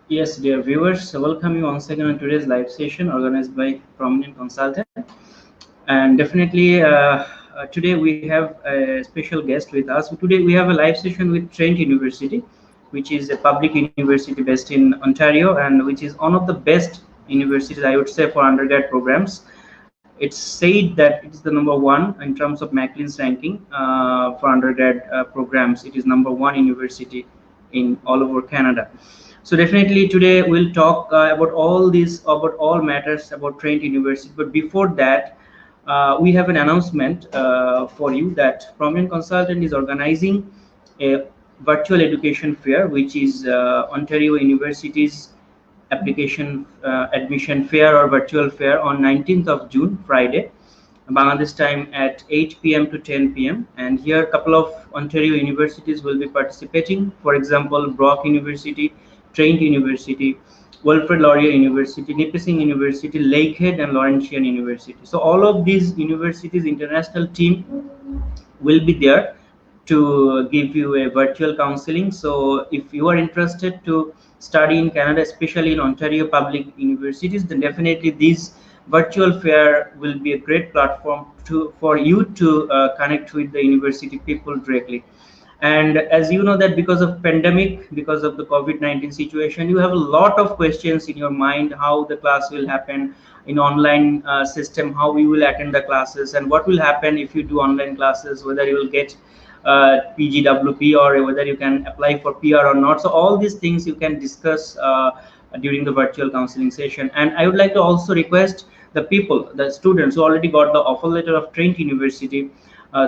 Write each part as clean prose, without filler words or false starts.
Yes, dear viewers, welcome you once again on today's live session organized by Prominent Consultant. And definitely, today we have a special guest with us. Today we have a live session with Trent University, which is a public university based in Ontario, and which is one of the best universities, I would say, for undergrad programs. It's said that it is the number one in terms of Macklin's ranking for undergrad programs. It is number one university in all over Canada. So definitely today we'll talk about all these, about all matters about Trent University. But before that, we have an announcement for you that Prominent Consultant is organizing a virtual education fair, which is Ontario University's application admission fair or virtual fair on 19th of June, Friday, Bangladesh time at 8 p.m. to 10 p.m. And here a couple of Ontario universities will be participating. For example, Brock University, Trent University, Wilfrid Laurier University, Nipissing University, Lakehead, and Laurentian University. So all of these universities' international team will be there to give you a virtual counseling. So if you are interested to study in Canada, especially in Ontario public universities, then definitely this virtual fair will be a great platform for you to connect with the university people directly. And as you know that because of pandemic, because of the COVID-19 situation, you have a lot of questions in your mind, how the class will happen in online system, how we will attend the classes, and what will happen if you do online classes, whether you will get PGWP or whether you can apply for PR or not. So all these things you can discuss during the virtual counseling session. And I would like to also request the people, the students who already got the offer letter of Trent University,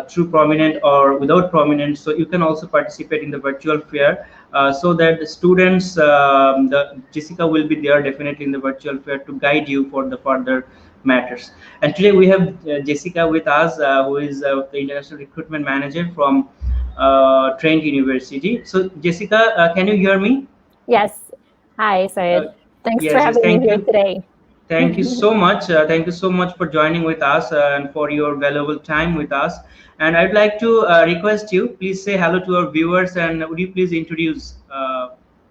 through prominent or without prominent. So you can also participate in the virtual fair, so that the students, Jessica will be there definitely in the virtual fair to guide you for the further matters. And today we have Jessica with us, who is the international recruitment manager from Trent University. So Jessica, can you hear me? Yes. Hi, Uh, Syed. Thanks for yes, yes, having me thank here you. today. Thank you so much. Thank you so much for joining with us, and for your valuable time with us. And I'd like to request you, please say hello to our viewers, and would you please introduce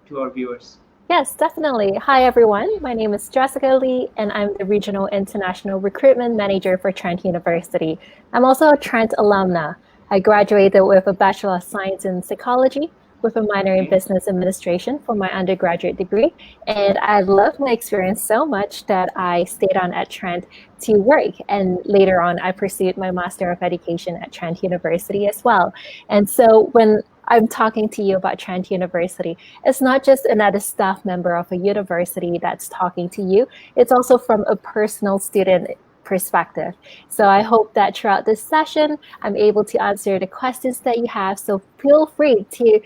to our viewers? Yes, definitely. Hi, everyone. My name is Jessica Lee, and I'm the Regional International Recruitment Manager for Trent University. I'm also a Trent alumna. I graduated with a Bachelor of Science in Psychology with a minor in Okay. Business Administration for my undergraduate degree. And I loved my experience so much that I stayed on at Trent to work. And later on, I pursued my Master of Education at Trent University as well. And so when I'm talking to you about Trent University, it's not just another staff member of a university that's talking to you. It's also from a personal student perspective. So I hope that throughout this session, I'm able to answer the questions that you have. So feel free to,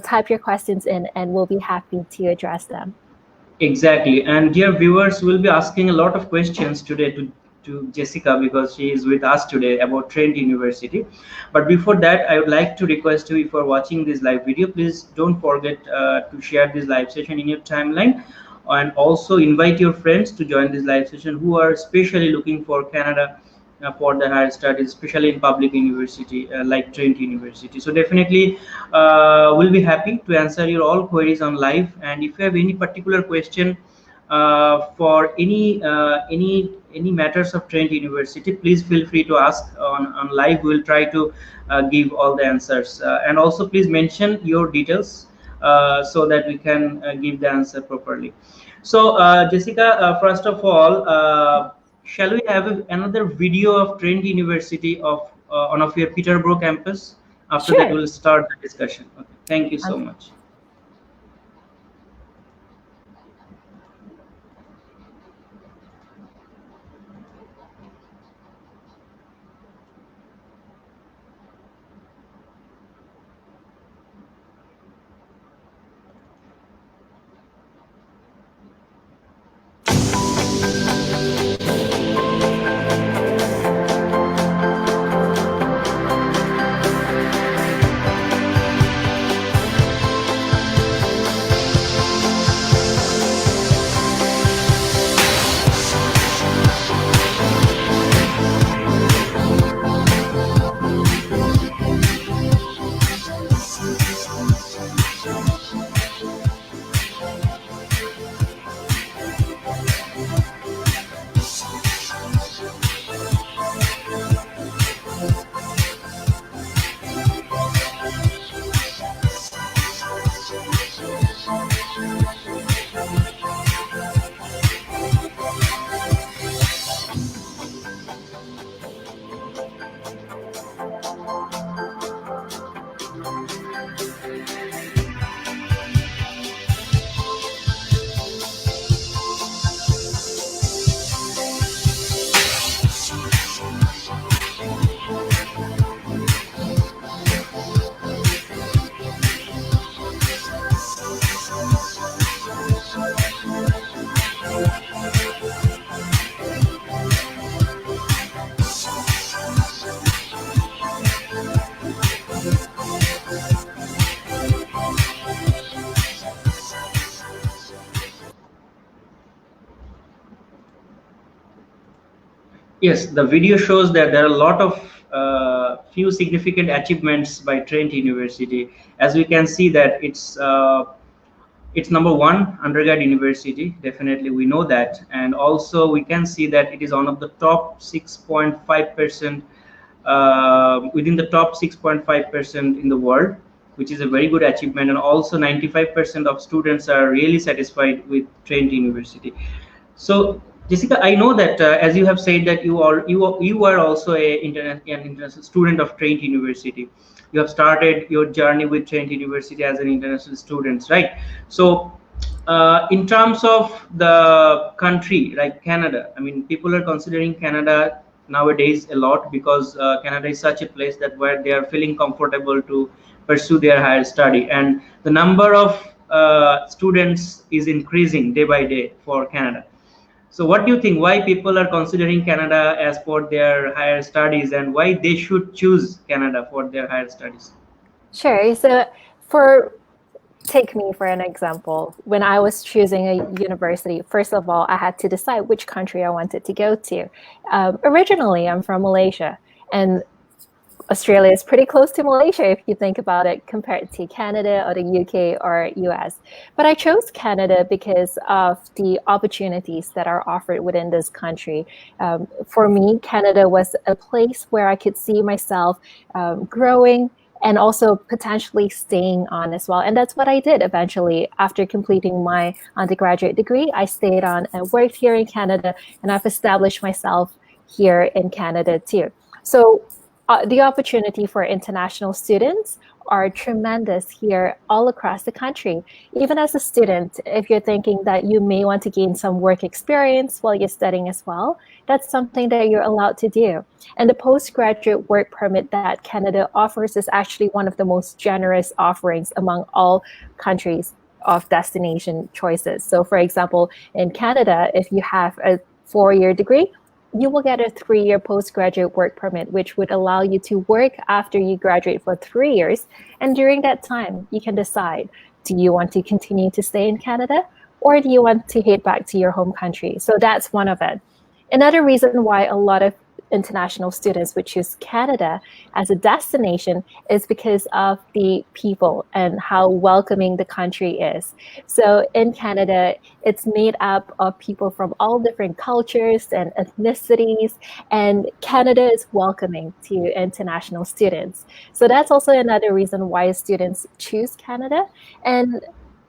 type your questions in, and we'll be happy to address them. Exactly. And dear viewers, will be asking a lot of questions today to Jessica, because she is with us today about Trent University. But before that, I would like to request you, if you are watching this live video, please don't forget to share this live session in your timeline, and also invite your friends to join this live session who are especially looking for Canada for the higher studies, especially in public university like Trent University. So definitely we'll be happy to answer your all queries on live. And if you have any particular question for any matters of Trent University, please feel free to ask on live. We'll try to give all the answers, and also please mention your details so that we can give the answer properly. So Jessica, first of all, shall we have another video of Trent University of your Peterborough campus? After that, Sure. we'll start the discussion. Okay. Thank you so much. Yes, the video shows that there are a lot of few significant achievements by Trent University. As we can see that it's number one undergrad university. Definitely, we know that, and also we can see that it is one of the top 6.5% within the top 6.5% in the world, which is a very good achievement. And also 95% of students are really satisfied with Trent University. So Jessica, I know that as you have said that you are also an international student of Trent University. You have started your journey with Trent University as an international student, right? So in terms of the country like Canada, I mean, people are considering Canada nowadays a lot, because Canada is such a place that where they are feeling comfortable to pursue their higher study, and the number of students is increasing day by day for Canada. So what do you think, why people are considering Canada as for their higher studies, and why they should choose Canada for their higher studies? Sure. So for take me for an example. When I was choosing a university, first of all, I had to decide which country I wanted to go to. Originally, I'm from Malaysia, and Australia is pretty close to Malaysia if you think about it, compared to Canada or the UK or US. But I chose Canada because of the opportunities that are offered within this country. For me, Canada was a place where I could see myself growing and also potentially staying on as well. And that's what I did eventually. After completing my undergraduate degree, I stayed on and worked here in Canada, and I've established myself here in Canada too. So the opportunity for international students are tremendous here all across the country. Even as a student, if you're thinking that you may want to gain some work experience while you're studying as well, that's something that you're allowed to do. And the postgraduate work permit that Canada offers is actually one of the most generous offerings among all countries of destination choices. So for example, in Canada, if you have a 4-year degree, you will get a 3-year postgraduate work permit, which would allow you to work after you graduate for 3 years. And during that time, you can decide, do you want to continue to stay in Canada, or do you want to head back to your home country? So that's one of it. Another reason why a lot of international students would choose Canada as a destination is because of the people and how welcoming the country is. So in Canada, it's made up of people from all different cultures and ethnicities, and Canada is welcoming to international students. So that's also another reason why students choose Canada. And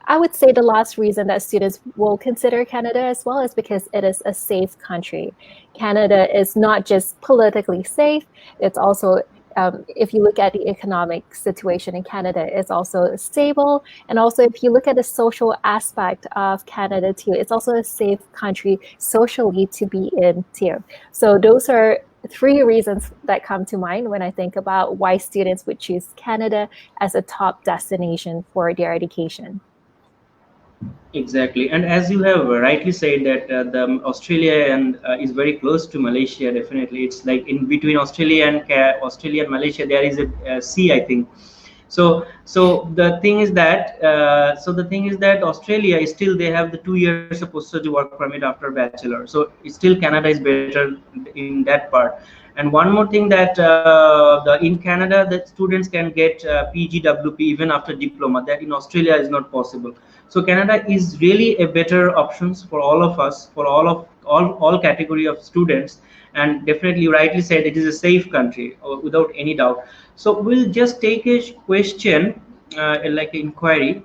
I would say the last reason that students will consider Canada as well is because it is a safe country. Canada is not just politically safe, it's also, if you look at the economic situation in Canada, it's also stable. And also if you look at the social aspect of Canada too, it's also a safe country socially to be in too. So those are 3 reasons that come to mind when I think about why students would choose Canada as a top destination for their education. Exactly, and as you have rightly said that the Australia and is very close to Malaysia. Definitely, it's like in between Australia and Malaysia there is a sea, I think. So the thing is that Australia is still, they have the 2 years of post-study work permit after bachelor. So still Canada is better in that part. And one more thing that in Canada the students can get PGWP even after diploma. That in Australia is not possible. So Canada is really a better options for all of us, for all category of students. And definitely, you rightly said, it is a safe country without any doubt. So we'll just take a question, like an inquiry,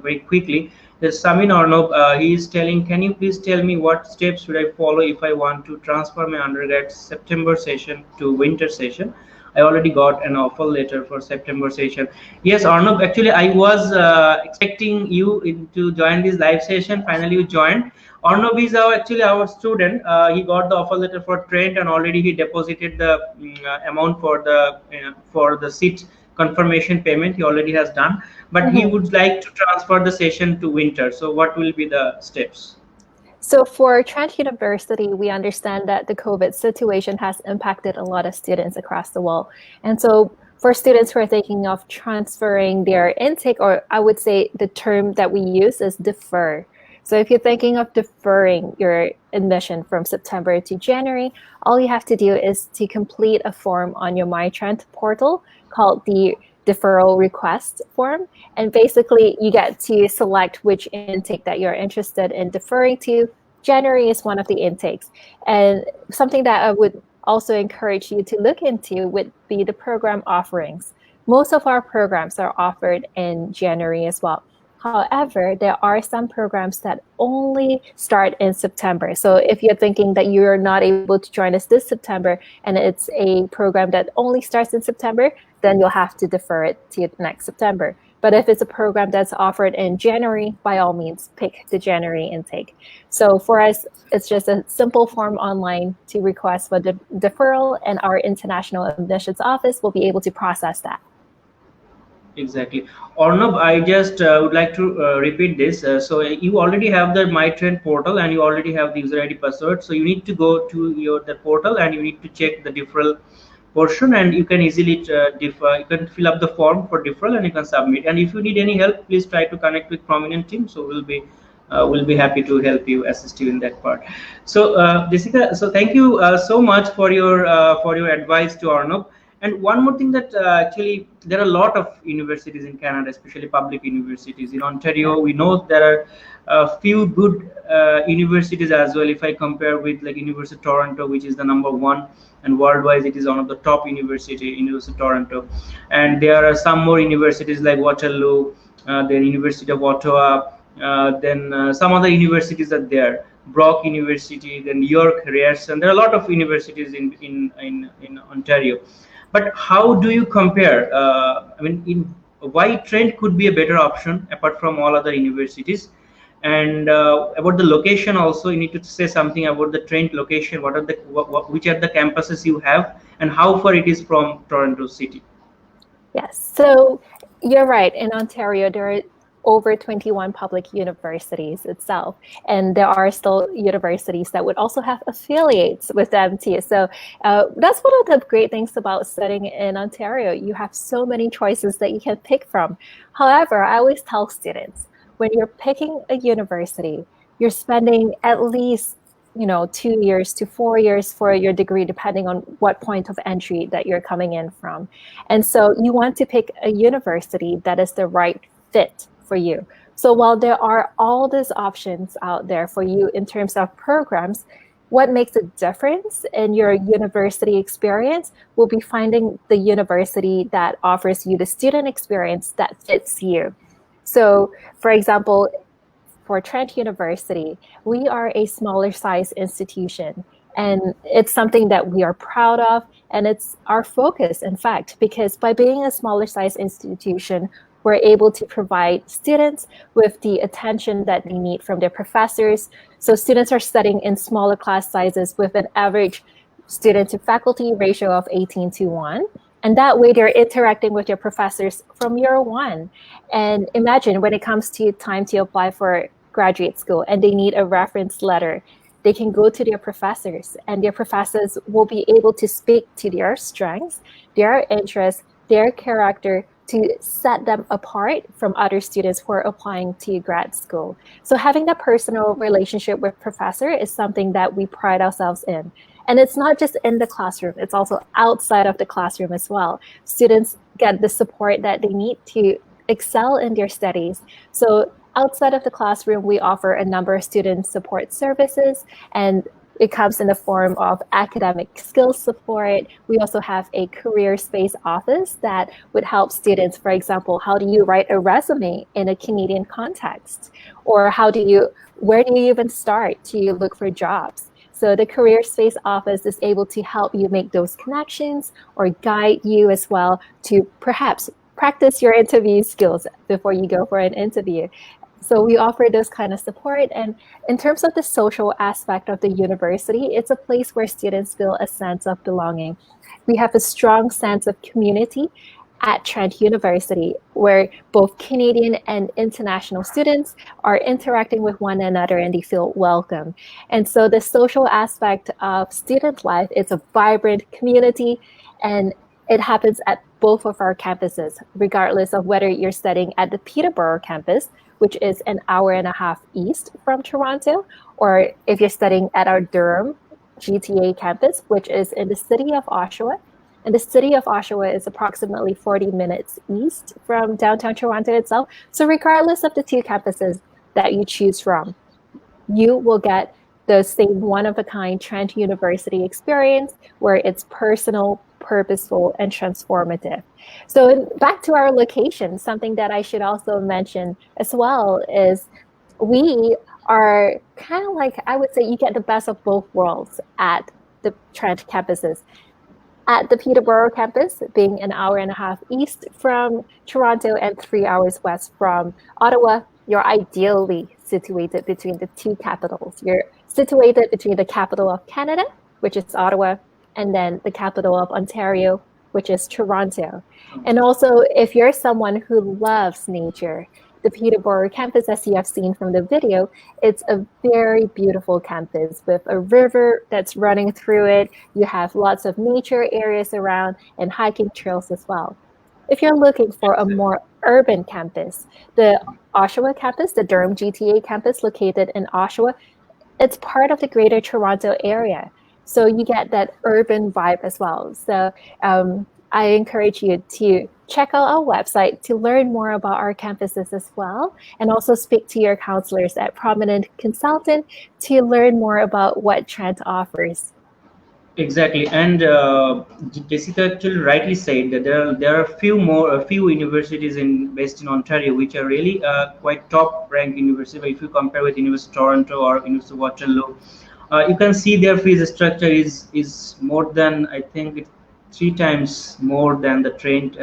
very quickly. There's Samin Arnob. He is telling, can you please tell me what steps should I follow if I want to transfer my undergrad September session to winter session? I already got an offer letter for September session. Yes, Arnob, actually I was expecting you to join this live session. Finally, you joined. Arnob is actually our student. He got the offer letter for Trent, and already he deposited the amount for the seat confirmation payment. He already has done, but he would like to transfer the session to winter. So what will be the steps? So for Trent University, we understand that the COVID situation has impacted a lot of students across the world. And so for students who are thinking of transferring their intake, or I would say the term that we use is defer. So if you're thinking of deferring your admission from September to January, all you have to do is to complete a form on your MyTrent portal called the deferral request form. And basically you get to select which intake that you're interested in deferring to. January is one of the intakes. And something that I would also encourage you to look into would be the program offerings. Most of our programs are offered in January as well. However, there are some programs that only start in September. So if you're thinking that you're not able to join us this September and it's a program that only starts in September, then you'll have to defer it to next September. But if it's a program that's offered in January, by all means, pick the January intake. So for us, it's just a simple form online to request for the deferral, and our international admissions office will be able to process that. Exactly. Ornab, I just would like to repeat this. So you already have the MyTrend portal and you already have the user ID password. So you need to go to the portal and you need to check the deferral portion, and you can easily you can fill up the form for deferral and you can submit. And if you need any help, please try to connect with prominent team. So we'll be happy to help you, assist you in that part. So Jessica, so thank you so much for your advice to Arnab. And one more thing that actually there are a lot of universities in Canada, especially public universities. In Ontario, we know there are a few good universities as well. If I compare with like University of Toronto, which is the number one, and worldwide it is one of the top University of Toronto. And there are some more universities like Waterloo, then University of Ottawa, then some other universities are there. Brock University, then York, Ryerson. There are a lot of universities in Ontario. But how do you compare? I mean, why Trent could be a better option apart from all other universities? And about the location also, you need to say something about the Trent location. What are the which are the campuses you have, and how far it is from Toronto City? Yes, so you're right. In Ontario, there are over 21 public universities itself, and there are still universities that would also have affiliates with them too. So that's one of the great things about studying in Ontario. You have so many choices that you can pick from. However, I always tell students, when you're picking a university, you're spending at least 2 years to 4 years for your degree, depending on what point of entry that you're coming in from. And so you want to pick a university that is the right fit for you. So while there are all these options out there for you in terms of programs, what makes a difference in your university experience will be finding the university that offers you the student experience that fits you. So, for example, for Trent University, we are a smaller size institution, and it's something that we are proud of, and it's our focus, in fact, because by being a smaller size institution, we're able to provide students with the attention that they need from their professors. So students are studying in smaller class sizes with an average student to faculty ratio of 18:1. And that way they're interacting with your professors from year one. And imagine when it comes to time to apply for graduate school and they need a reference letter, they can go to their professors, and their professors will be able to speak to their strengths, their interests, their character, to set them apart from other students who are applying to grad school. So having that personal relationship with professor is something that we pride ourselves in. And it's not just in the classroom, it's also outside of the classroom as well. Students get the support that they need to excel in their studies. So outside of the classroom, we offer a number of student support services, and it comes in the form of academic skills support. We also have a career space office that would help students. For example, how do you write a resume in a Canadian context? Or where do you even start to look for jobs? So the career space office is able to help you make those connections or guide you as well to perhaps practice your interview skills before you go for an interview. So we offer this kind of support. And in terms of the social aspect of the university, it's a place where students feel a sense of belonging. We have a strong sense of community at Trent University, where both Canadian and international students are interacting with one another and they feel welcome. And so the social aspect of student life is a vibrant community, and it happens at both of our campuses, regardless of whether you're studying at the Peterborough campus, which is an hour and a half east from Toronto, or if you're studying at our Durham GTA campus, which is in the city of Oshawa. And the city of Oshawa is approximately 40 minutes east from downtown Toronto itself. So regardless of the two campuses that you choose from, you will get the same one-of-a-kind Trent University experience where it's personal, purposeful, and transformative. So back to our location, something that I should also mention as well is we are I would say you get the best of both worlds at the Trent campuses. At the Peterborough campus, being an hour and a half east from Toronto and 3 hours west from Ottawa, you're ideally situated between the two capitals. You're situated between the capital of Canada, which is Ottawa, and then the capital of Ontario, which is Toronto. And also, if you're someone who loves nature, the Peterborough campus, as you have seen from the video, it's a very beautiful campus with a river that's running through it. You have lots of nature areas around and hiking trails as well. If you're looking for a more urban campus, the Oshawa campus, the Durham GTA campus located in Oshawa, it's part of the Greater Toronto area. So you get that urban vibe as well. So I encourage you to check out our website to learn more about our campuses as well, and also speak to your counselors at Prominent Consultant to learn more about what Trent offers. Exactly, and Jessica actually rightly said that there are a few universities based in Ontario which are really quite top ranked universities. If you compare with University of Toronto or University of Waterloo, you can see their fees structure is more than, I think it's 3 times more than the trained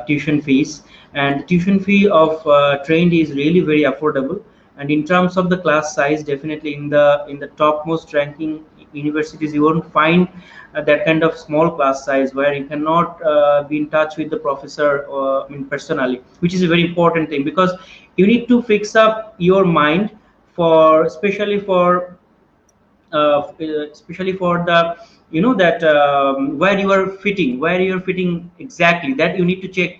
tuition fees, and tuition fee of trained is really very affordable. And in terms of the class size, definitely in the topmost ranking universities, you won't find that kind of small class size where you cannot be in touch with the professor personally, which is a very important thing, because you need to fix up your mind for especially for the, that where you are fitting exactly, that you need to check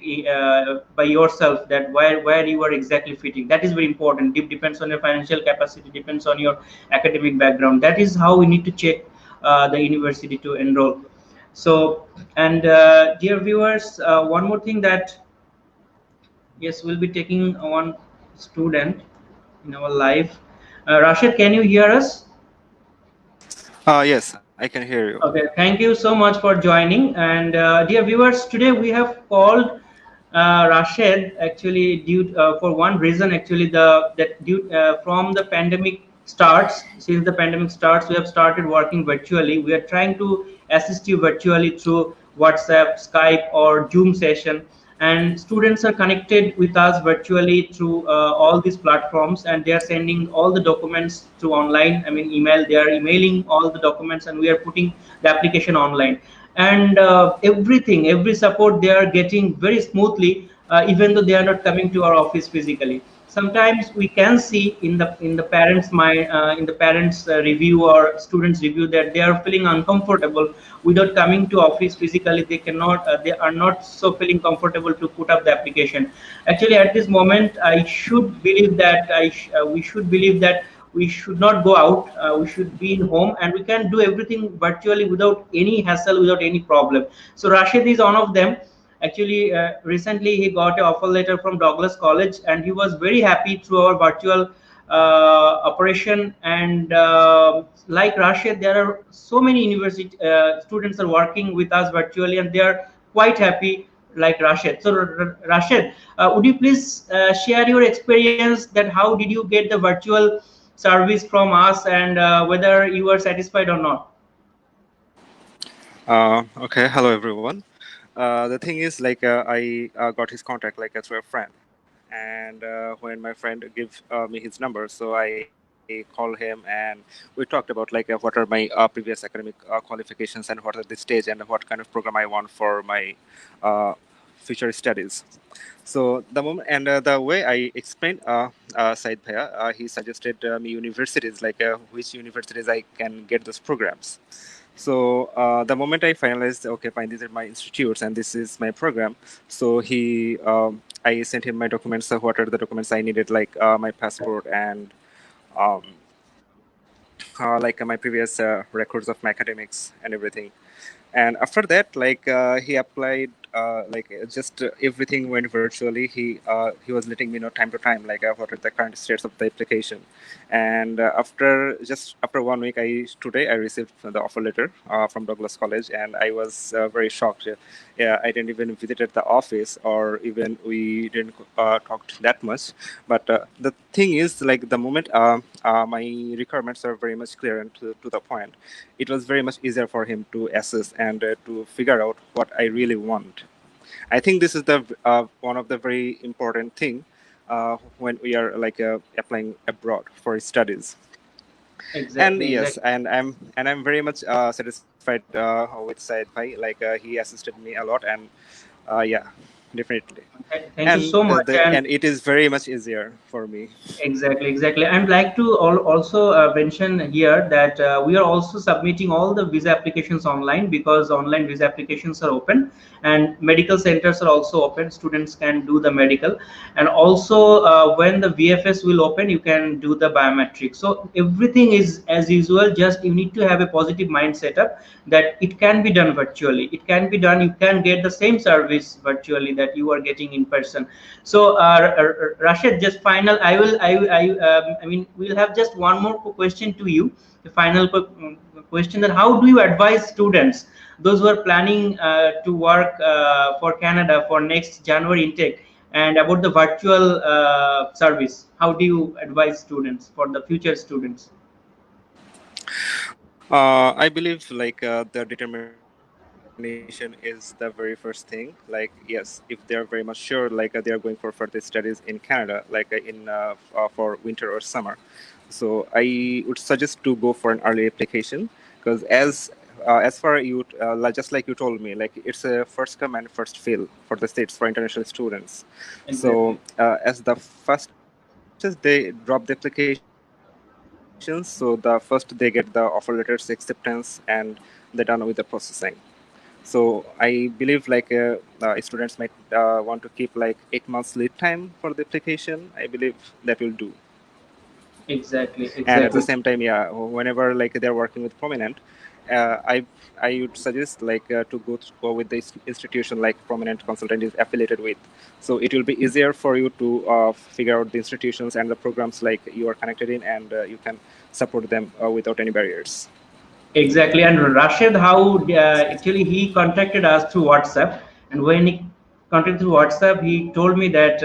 by yourself, that where you are exactly fitting. That is very important. It depends on your financial capacity, depends on your academic background. That is how we need to check the university to enroll. So, and dear viewers, one more thing, that yes, we'll be taking one student in our live. Rashid, can you hear us? Yes, I can hear you. Okay, thank you so much for joining. And dear viewers, today we have called Rashid actually due for one reason. Actually, from the pandemic starts, since the pandemic starts, we have started working virtually. We are trying to assist you virtually through WhatsApp, Skype, or Zoom session, and students are connected with us virtually through all these platforms, and they are sending all the documents through online, email. They are emailing all the documents, and we are putting the application online, and every support they are getting very smoothly, even though they are not coming to our office physically. Sometimes we can see in the parents mind, in the parents review or students review, that they are feeling uncomfortable without coming to office physically. They are not so feeling comfortable to put up the application. Actually, at this moment, we should believe that we should not go out. We should be in home, and we can do everything virtually without any hassle, without any problem. So Rashid is one of them. Actually, recently he got an offer letter from Douglas College, and he was very happy through our virtual operation. And like Rashid, there are so many university students are working with us virtually, and they are quite happy like Rashid. So Rashid, would you please share your experience, that how did you get the virtual service from us, and whether you are satisfied or not? Okay, hello everyone. The thing is, I got his contact through a friend, and when my friend gave me his number, so I called him and we talked about what are my previous academic qualifications and what are the stage and what kind of program I want for my uh, future studies. So the moment and the way I explained Said Bhaiya, he suggested me universities, which universities I can get those programs. So the moment I finalized, okay, fine, these are my institutes and this is my program. So I sent him my documents. So what are the documents I needed, my passport and um, my previous records of my academics and everything. And after that, he applied, just everything went virtually. He was letting me know time to time what are the current states of the application. And after 1 week, today I received the offer letter from Douglas College, and I was very shocked. Yeah, I didn't even visit at the office, or even we didn't talk that much. But the thing is, like, the moment my requirements are very much clear and to the point, it was very much easier for him to assess and to figure out what I really want. I think this is the one of the very important thing when we are like applying abroad for studies. And Exactly, yes, exactly. and I'm very much satisfied with Said Bhai. Like he assisted me a lot, and yeah, definitely. Thank you so much. And And it is very much easier for me. exactly, exactly. I'd like to also mention here that we are also submitting all the visa applications online, because online visa applications are open and medical centers are also open. Students can do the medical, and also when the VFS will open, you can do the biometric. So everything is as usual. Just you need to have a positive mind setup that it can be done virtually. It can be done. You can get the same service virtually that you are getting in person. So, Rashid, just final. I mean, we'll have just one more question to you. The final question: that how do you advise students, those who are planning to work for Canada for next January intake, and about the virtual service? How do you advise students, for the future students? I believe like the determination is the very first thing. Like, yes, if they are very much sure, like they are going for further studies in Canada, like for winter or summer, so I would suggest to go for an early application, because as far you just like you told me, like it's a first come and first fill for the states for international students. So Exactly. as the fastest they drop the applications, so the first they get the offer letters acceptance, and they're done with the processing. So I believe like students might want to keep like 8 months lead time for the application. I believe that will do. Exactly. And at the same Exactly. time, yeah, whenever like they're working with prominent, uh, i I would suggest like to go with the institution like prominent consultant is affiliated with, so it will be easier for you to figure out the institutions and the programs like you are connected in, and you can support them without any barriers. Exactly, and Rashid, how actually he contacted us through WhatsApp, and when he contacted through WhatsApp, he told me that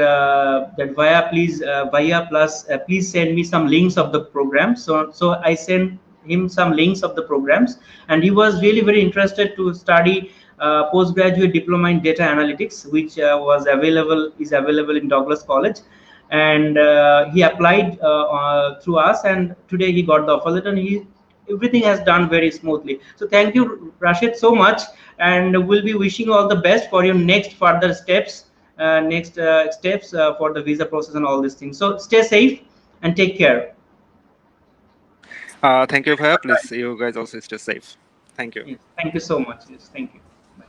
that via plus please send me some links of the program. So I sent him some links of the programs, and he was really very interested to study postgraduate diploma in data analytics, which was available is available in Douglas College, and he applied through us, and today he got the offer letter, and he everything has done very smoothly. So thank you, Rashid, so much, and we'll be wishing you all the best for your next further steps, for the visa process and all these things. So stay safe and take care. Thank you, Bhaiya. Please, you guys also stay safe. Thank you. Yes, thank you so much. Yes, thank you. Bye.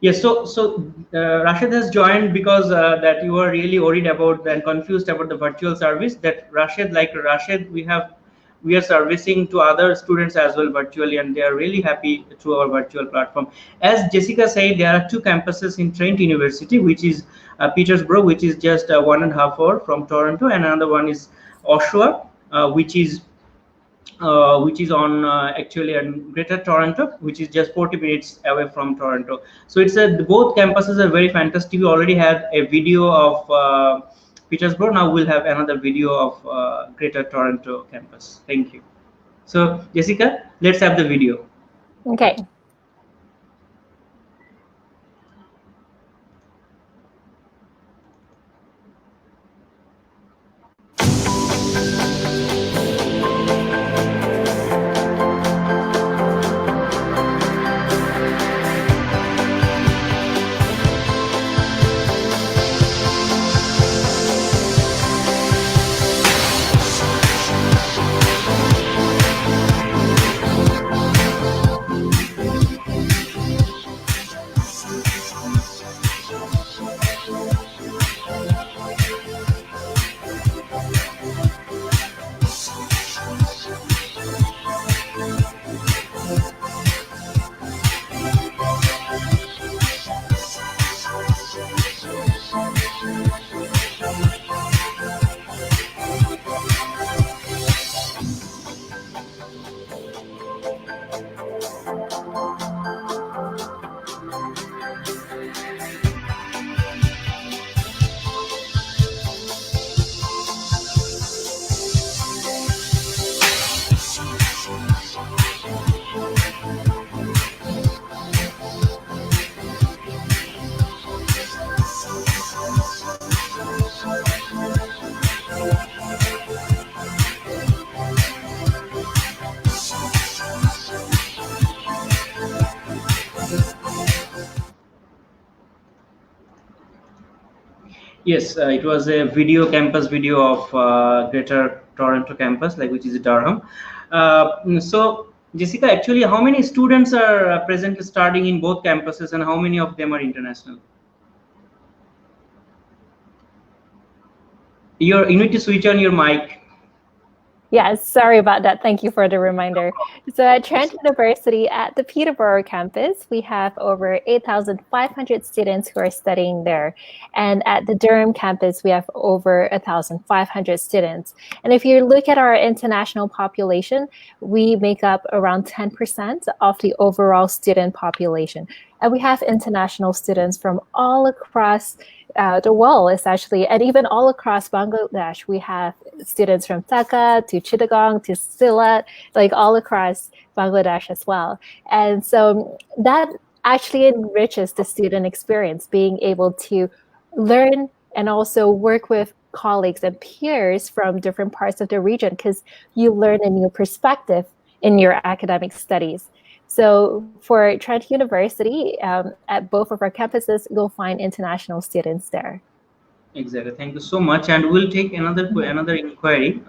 Yes, Rashid has joined because that you are really worried about and confused about the virtual service. That Rashid, like Rashid, we are servicing to other students as well virtually, and they are really happy through our virtual platform. As Jessica said, there are two campuses in Trent University, which is Petersburg, which is just 1.5 hour from Toronto, and another one is Oshawa, which is on actually in Greater Toronto, which is just 40 minutes away from Toronto. So it's both campuses are very fantastic. We already had a video of Petersburg. Now we'll have another video of Greater Toronto campus. Thank you. So Jessica, let's have the video. Okay. Yes, it was a campus video of Greater Toronto campus, like which is Durham. So, Jessica, actually, how many students are presently studying in both campuses, and how many of them are international? You need to switch on your mic. Yes, sorry about that. Thank you for the reminder. So at Trent University at the Peterborough campus, we have over 8,500 students who are studying there. And at the Durham campus, we have over 1,500 students. And if you look at our international population, we make up around 10% of the overall student population. And we have international students from all across the world, essentially, and even all across Bangladesh. We have students from Dhaka to Chittagong to Sylhet, like all across Bangladesh as well. And so that actually enriches the student experience, being able to learn and also work with colleagues and peers from different parts of the region, because you learn a new perspective in your academic studies. So for Trent University, at both of our campuses, you'll find international students there. Exactly. Thank you so much. And we'll take another inquiry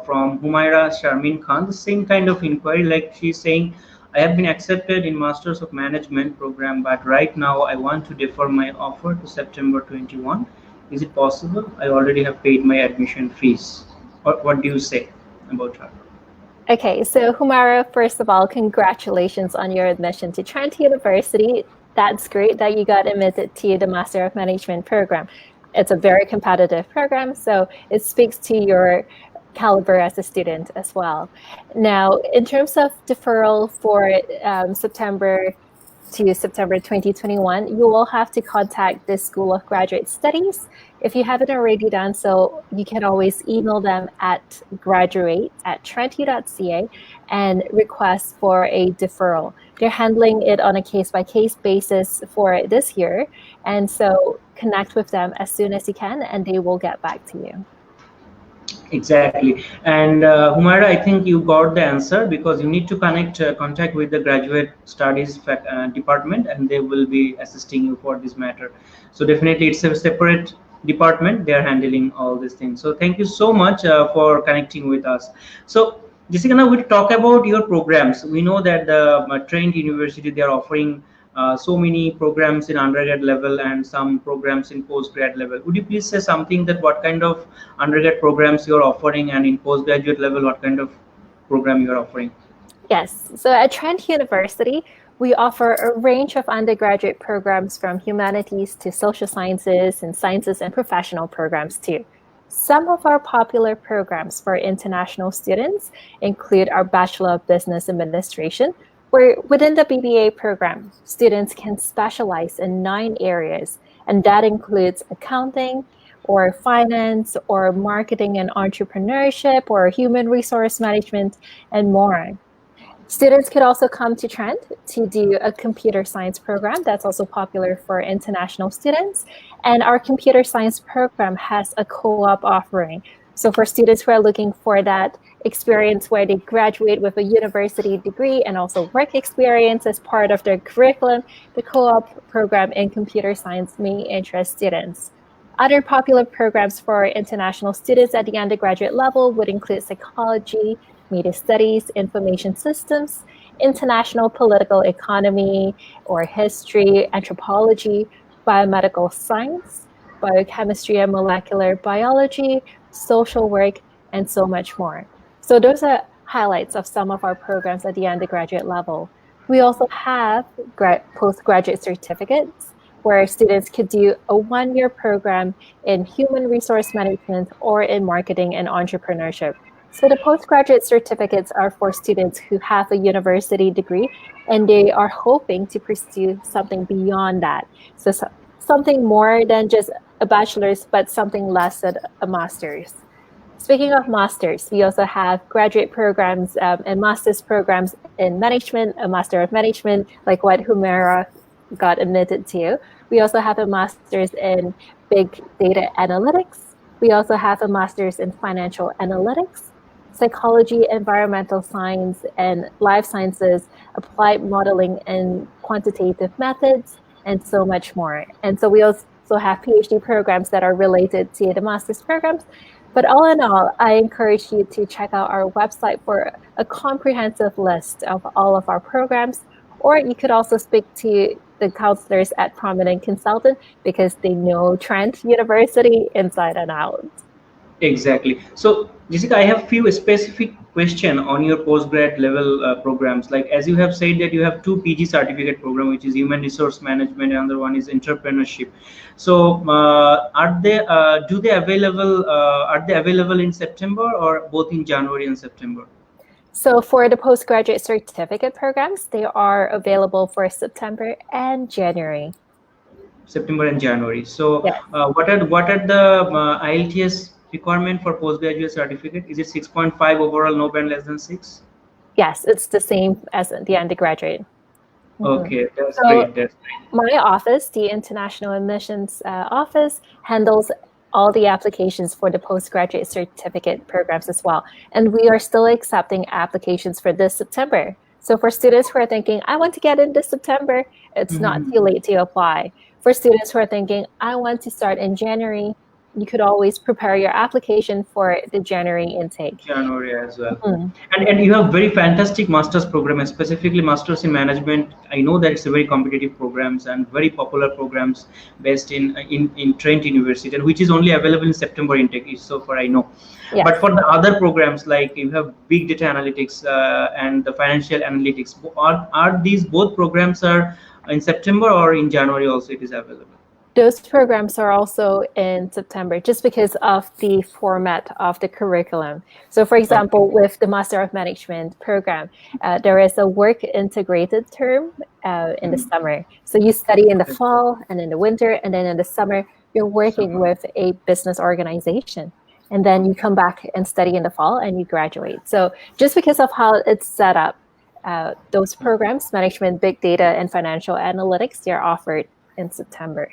from Humaira Sharmin Khan. The same kind of inquiry, like she's saying, I have been accepted in Masters of Management program, but right now I want to defer my offer to September 21. Is it possible? I already have paid my admission fees. What do you say about her? Okay, so Humaira, first of all, congratulations on your admission to Trent University. That's great that you got admitted to the Master of Management program. It's a very competitive program, so it speaks to your caliber as a student as well. Now, in terms of deferral for September to September 2021, you will have to contact the School of Graduate Studies. If you haven't already done so, you can always email them at graduate@trentu.ca and request for a deferral. They're handling it on a case-by-case basis for this year, and so connect with them as soon as you can, and they will get back to you. Exactly. And Humaira, I think you got the answer, because you need to contact with the graduate studies department, and they will be assisting you for this matter. So definitely it's a separate department. They are handling all these things. So thank you so much for connecting with us. So Jessica, now we'll talk about your programs. We know that the Trent University, they are offering so many programs in undergrad level and some programs in postgrad level. Would you please say something that what kind of undergrad programs you're offering, and in postgraduate level, what kind of program you're offering? Yes, so at Trent University, we offer a range of undergraduate programs from humanities to social sciences and professional programs too. Some of our popular programs for international students include our Bachelor of Business Administration, where within the BBA program, students can specialize in 9 areas, and that includes accounting, or finance, or marketing and entrepreneurship, or human resource management, and more. Students could also come to Trent to do a computer science program that's also popular for international students. And our computer science program has a co-op offering. So for students who are looking for that experience where they graduate with a university degree and also work experience as part of their curriculum, the co-op program in computer science may interest students. Other popular programs for international students at the undergraduate level would include psychology, media studies, information systems, international political economy or history, anthropology, biomedical science, biochemistry and molecular biology, social work, and so much more. So those are highlights of some of our programs at the undergraduate level. We also have postgraduate certificates, where students could do a 1-year program in human resource management or in marketing and entrepreneurship. So the postgraduate certificates are for students who have a university degree and they are hoping to pursue something beyond that. So something more than just a bachelor's, but something less than a master's. Speaking of masters, we also have graduate programs and master's programs in management, a master of management, like what Humaira got admitted to. We also have a master's in big data analytics. We also have a master's in financial analytics, psychology, environmental science, and life sciences, applied modeling and quantitative methods, and so much more. And so we also also have PhD programs that are related to the master's programs. But all in all, I encourage you to check out our website for a comprehensive list of all of our programs, or you could also speak to the counselors at Prominent Consultant because they know Trent University inside and out. Exactly. So, Jessica, I have few specific question on your postgrad level programs. Like as you have said that you have two PG certificate program, which is human resource management, and another one is entrepreneurship. So, are they available in September or both in January and September? So for the postgraduate certificate programs, they are available for September and January. September and January. So, Yes. what are the IELTS requirement for postgraduate certificate? Is it 6.5 overall, no band less than 6? Yes, it's the same as the undergraduate. Okay, that's So great. That's great. my office, the International Admissions Office, handles all the applications for the postgraduate certificate programs as well. And we are still accepting applications for this September. So for students who are thinking, I want to get in this September, it's not too late to apply. For students who are thinking, I want to start in January, you could always prepare your application for the January intake. January as well. And you have very fantastic master's program, specifically masters in management. I know that it's a very competitive programs and very popular programs based in Trent University, and which is only available in September intake, so far I know. Yes. But for the other programs, like you have big data analytics and the financial analytics, are these both programs are in September or in January also it is available? Those programs are also in September just because of the format of the curriculum. So for example, with the Master of Management program, there is a work integrated term in the summer. So you study in the fall and in the winter, and then in the summer, you're working with a business organization. And then you come back and study in the fall and you graduate. So just because of how it's set up, those programs, management, big data, and financial analytics, they're offered in September.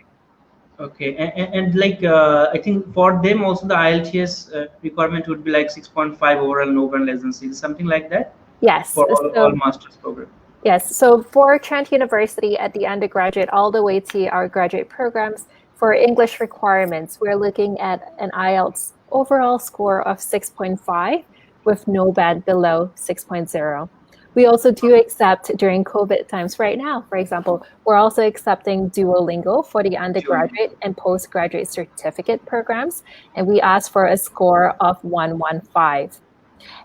Okay, and like I think for them also the IELTS requirement would be like 6.5 overall, no band less than 6, something like that. Yes. For all master's program. Yes. So for Trent University at the undergraduate all the way to our graduate programs, for English requirements, we're looking at an IELTS overall score of 6.5 with no band below 6.0. We also do accept during COVID times right now. For example, we're also accepting Duolingo for the undergraduate and postgraduate certificate programs, and we ask for a score of 115.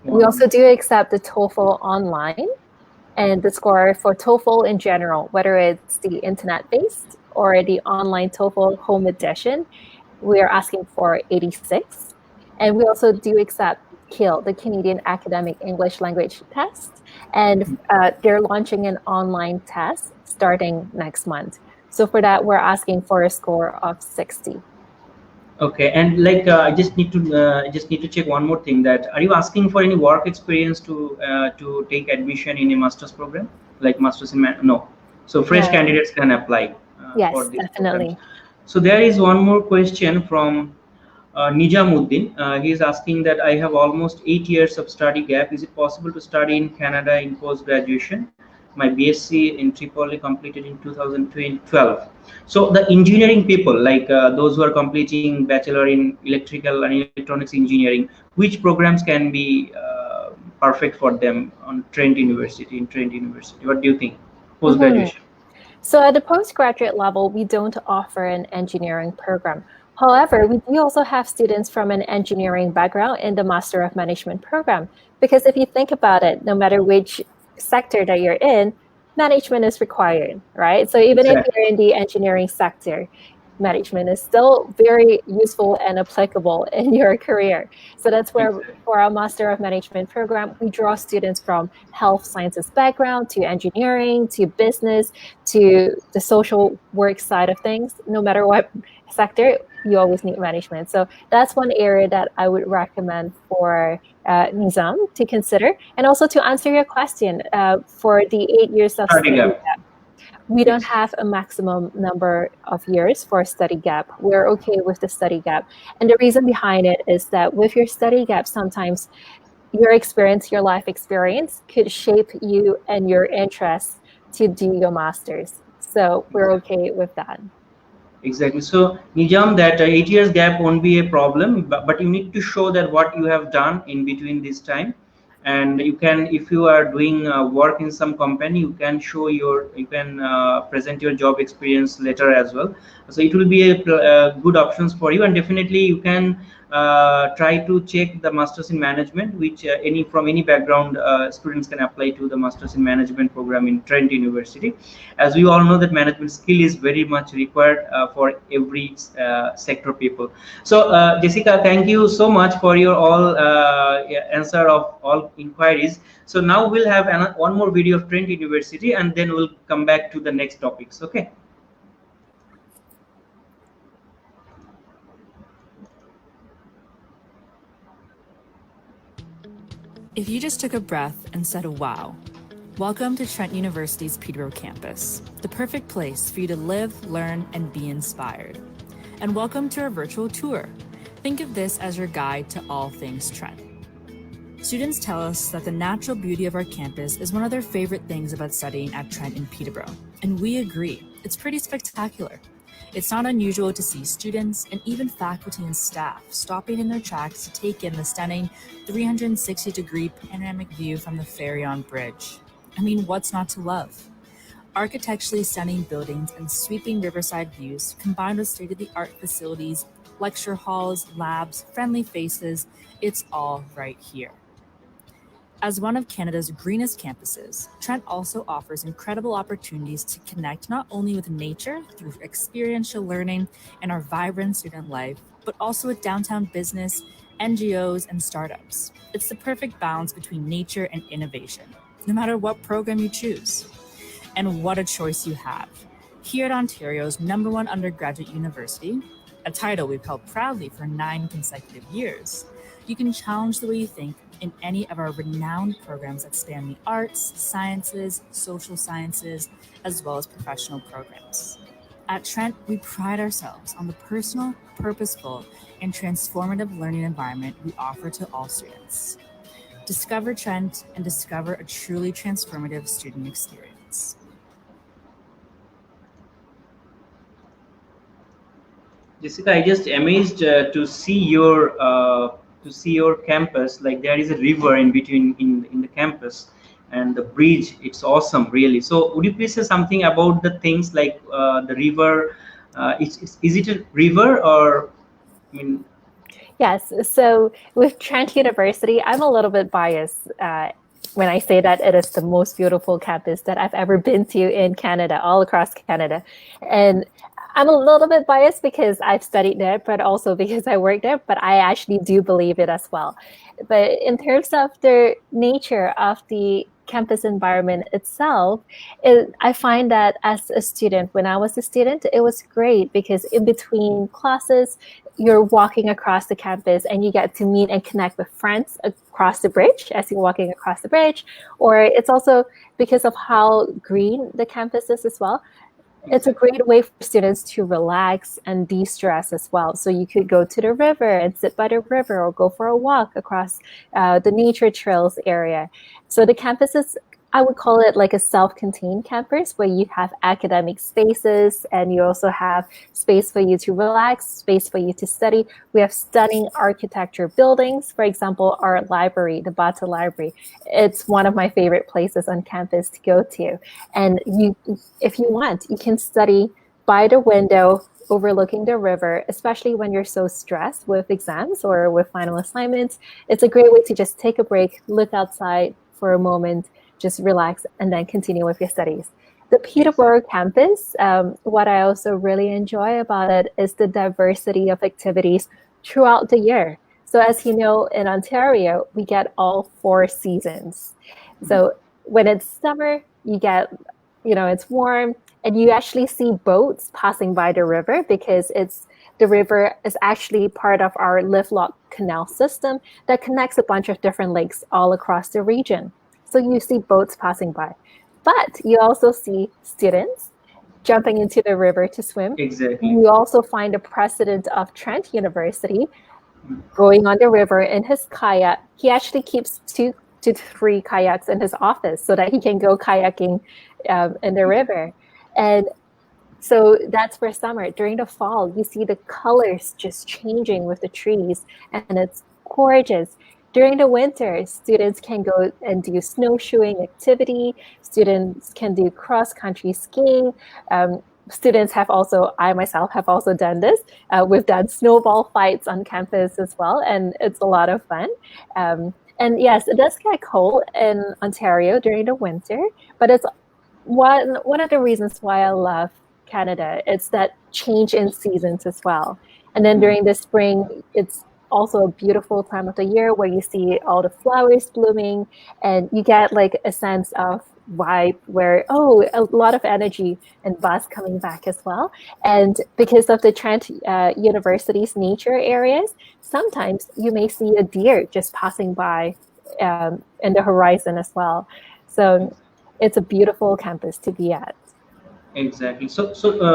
We also do accept the TOEFL online, and the score for TOEFL in general, whether it's the internet-based or the online TOEFL home edition, we are asking for 86. And we also do accept KIL, the Canadian Academic English Language Test, and they're launching an online test starting next month. So for that, we're asking for a score of 60. Okay, and like I just need to check one more thing. That are you asking for any work experience to take admission in a master's program, like masters in no? So fresh candidates can apply. Yes, for these definitely. programs. So there is one more question from Nijamuddin. He is asking that I have almost 8 years of study gap. Is it possible to study in Canada in post graduation? My BSc in Tripoli completed in 2012. So the engineering people, like those who are completing bachelor in electrical and electronics engineering, which programs can be perfect for them on Trent University? What do you think? Post graduation. So at the postgraduate level, we don't offer an engineering program. However, we do also have students from an engineering background in the Master of Management program. Because if you think about it, no matter which sector that you're in, management is required, right? So even if you're in the engineering sector, management is still very useful and applicable in your career. So that's where for our Master of Management program, we draw students from health sciences background to engineering, to business, to the social work side of things. No matter what sector, you always need management. So that's one area that I would recommend for Nizam to consider. And also to answer your question, for the 8 years of study gap, we don't have a maximum number of years for a study gap. We're okay with the study gap. And the reason behind it is that with your study gap, sometimes your experience, your life experience could shape you and your interests to do your master's. So we're okay with that. Exactly. So, Nijam, that 8 years gap won't be a problem, but you need to show that what you have done in between this time. And you can, if you are doing work in some company, you can show you can present your job experience later as well. So it will be a good options for you, and definitely you can try to check the masters in management, which any from any background students can apply to the masters in management program in Trent University. As we all know that management skill is very much required for every sector people. So Jessica, thank you so much for your all answer of all inquiries. So now we'll have one more video of Trent University, and then we'll come back to the next topics. Okay. If you just took a breath and said, wow, welcome to Trent University's Peterborough campus, the perfect place for you to live, learn, and be inspired. And welcome to our virtual tour. Think of this as your guide to all things Trent. Students tell us that the natural beauty of our campus is one of their favorite things about studying at Trent in Peterborough, and we agree. It's pretty spectacular. It's not unusual to see students and even faculty and staff stopping in their tracks to take in the stunning 360-degree panoramic view from the Ferry-on Bridge. I mean, what's not to love? Architecturally stunning buildings and sweeping riverside views combined with state-of-the-art facilities, lecture halls, labs, friendly faces, it's all right here. As one of Canada's greenest campuses, Trent also offers incredible opportunities to connect not only with nature through experiential learning and our vibrant student life, but also with downtown business, NGOs, and startups. It's the perfect balance between nature and innovation, no matter what program you choose. And what a choice you have. Here at Ontario's #1 undergraduate university, a title we've held proudly for 9 consecutive years, you can challenge the way you think in any of our renowned programs that span the arts, sciences, social sciences, as well as professional programs. At Trent, we pride ourselves on the personal, purposeful, and transformative learning environment we offer to all students. Discover Trent and discover a truly transformative student experience. Jessica, I just amazed to see your campus. Like there is a river in between in the campus, and the bridge. It's awesome, really. So, would you please say something about the things like the river? Is it a river or? I mean, Yes. So with Trent University, I'm a little bit biased when I say that it is the most beautiful campus that I've ever been to in Canada, all across Canada. And I'm a little bit biased because I've studied there, but also because I work there, but I actually do believe it as well. But in terms of the nature of the campus environment itself, I find that as a student, when I was a student, it was great because in between classes, you're walking across the campus and you get to meet and connect with friends across the bridge as you're walking across the bridge. Or it's also because of how green the campus is as well. It's a great way for students to relax and de-stress as well. So you could go to the river and sit by the river or go for a walk across the nature trails area. So the campus is, I would call it like a self-contained campus where you have academic spaces and you also have space for you to relax, space for you to study. We have stunning architecture buildings. For example, our library, the Bata Library, it's one of my favorite places on campus to go to. And if you want, you can study by the window overlooking the river, especially when you're so stressed with exams or with final assignments. It's a great way to just take a break, look outside for a moment, just relax, and then continue with your studies. The Peterborough campus, what I also really enjoy about it is the diversity of activities throughout the year. So as you know, in Ontario, we get all 4 seasons. So when it's summer, you get, it's warm, and you actually see boats passing by the river because the river is actually part of our Live-Lock Canal system that connects a bunch of different lakes all across the region. So you see boats passing by, but you also see students jumping into the river to swim. exactly. You also find the president of Trent University going on the river in his kayak. He actually keeps 2 to 3 kayaks in his office so that he can go kayaking in the river. And So that's for summer. During the fall, you see the colors just changing with the trees, and it's gorgeous. During the winter, students can go and do snowshoeing activity. Students can do cross-country skiing. Students have also, I myself have also done this. We've done snowball fights on campus as well, and it's a lot of fun. And yes, it does get cold in Ontario during the winter, but it's one of the reasons why I love Canada. It's that change in seasons as well. And then during the spring, it's also a beautiful time of the year where you see all the flowers blooming, and you get like a sense of vibe where, oh, a lot of energy and buzz coming back as well. And because of the Trent University's nature areas, sometimes you may see a deer just passing by in the horizon as well. So it's a beautiful campus to be at. Exactly. So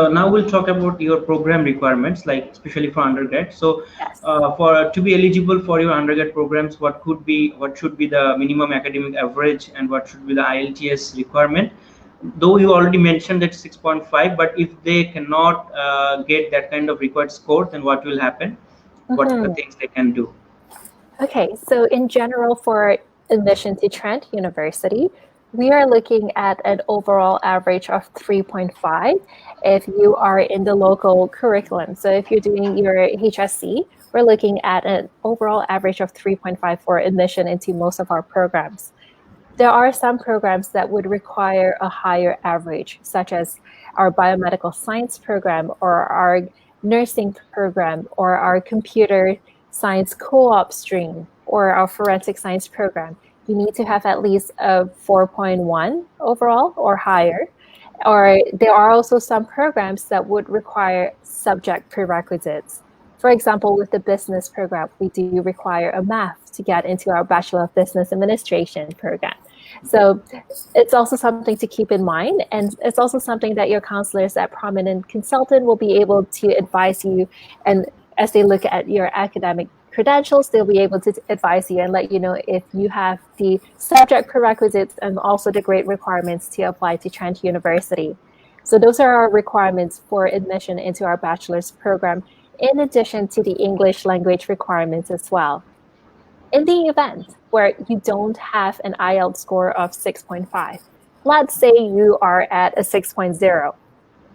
now we'll talk about your program requirements, like especially for undergrad. So Yes. for to be eligible for your undergrad programs, what should be the minimum academic average, and what should be the IELTS requirement? Though you already mentioned that 6.5, but if they cannot get that kind of required score, then what will happen? What's the things they can do? Okay, so in general, for admission to Trent University, we are looking at an overall average of 3.5 if you are in the local curriculum. So if you're doing your HSC, we're looking at an overall average of 3.5 for admission into most of our programs. There are some programs that would require a higher average, such as our biomedical science program or our nursing program or our computer science co-op stream or our forensic science program. You need to have at least a 4.1 overall or higher. Or there are also some programs that would require subject prerequisites. For example, with the business program, we do require a math to get into our Bachelor of Business Administration program. So it's also something to keep in mind, and it's also something that your counselors at Prominent Consultant will be able to advise you, and as they look at your academic credentials, they'll be able to advise you and let you know if you have the subject prerequisites and also the grade requirements to apply to Trent University. So those are our requirements for admission into our bachelor's program, in addition to the English language requirements as well. In the event where you don't have an IELTS score of 6.5, let's say you are at a 6.0,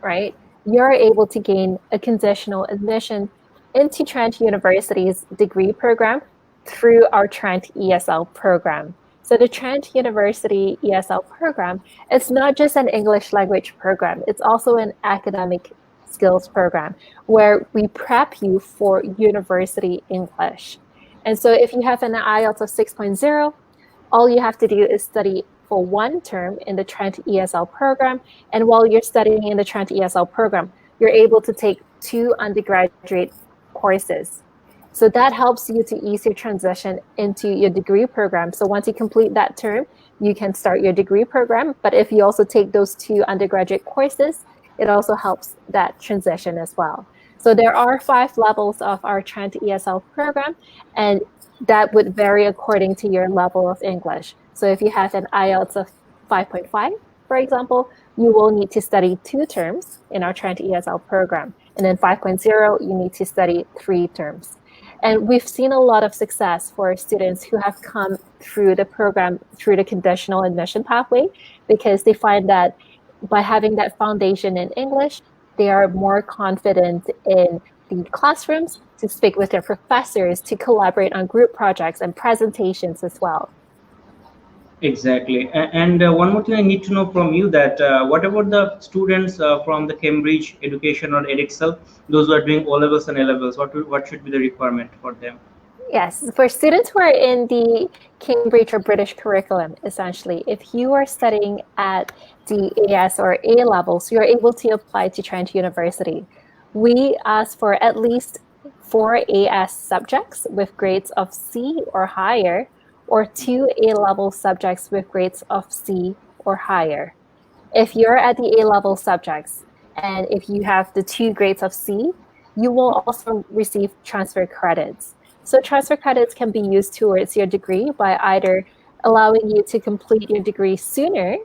right? You're able to gain a conditional admission into Trent University's degree program through our Trent ESL program. So the Trent University ESL program, it's not just an English language program, it's also an academic skills program where we prep you for university English. And so if you have an IELTS of 6.0, all you have to do is study for one term in the Trent ESL program. And while you're studying in the Trent ESL program, you're able to take 2 undergraduate courses. So that helps you to ease your transition into your degree program. So once you complete that term, you can start your degree program. But if you also take those 2 undergraduate courses, it also helps that transition as well. So there are 5 levels of our Trent ESL program, and that would vary according to your level of English. So if you have an IELTS of 5.5, for example, you will need to study 2 terms in our Trent ESL program. And then 5.0, you need to study 3 terms. And we've seen a lot of success for students who have come through the program through the conditional admission pathway, because they find that by having that foundation in English, they are more confident in the classrooms to speak with their professors, to collaborate on group projects and presentations as well. Exactly. And one more thing I need to know from you, that what about the students from the Cambridge Education or Edexcel, those who are doing O levels and A levels? What should be the requirement for them? Yes, for students who are in the Cambridge or British curriculum, essentially, if you are studying at the AS or A levels, you're able to apply to Trent University. We ask for at least 4 AS subjects with grades of C or higher, or 2 A-level subjects with grades of C or higher. If you're at the A-level subjects, and if you have the 2 grades of C, you will also receive transfer credits. So transfer credits can be used towards your degree by either allowing you to complete your degree sooner,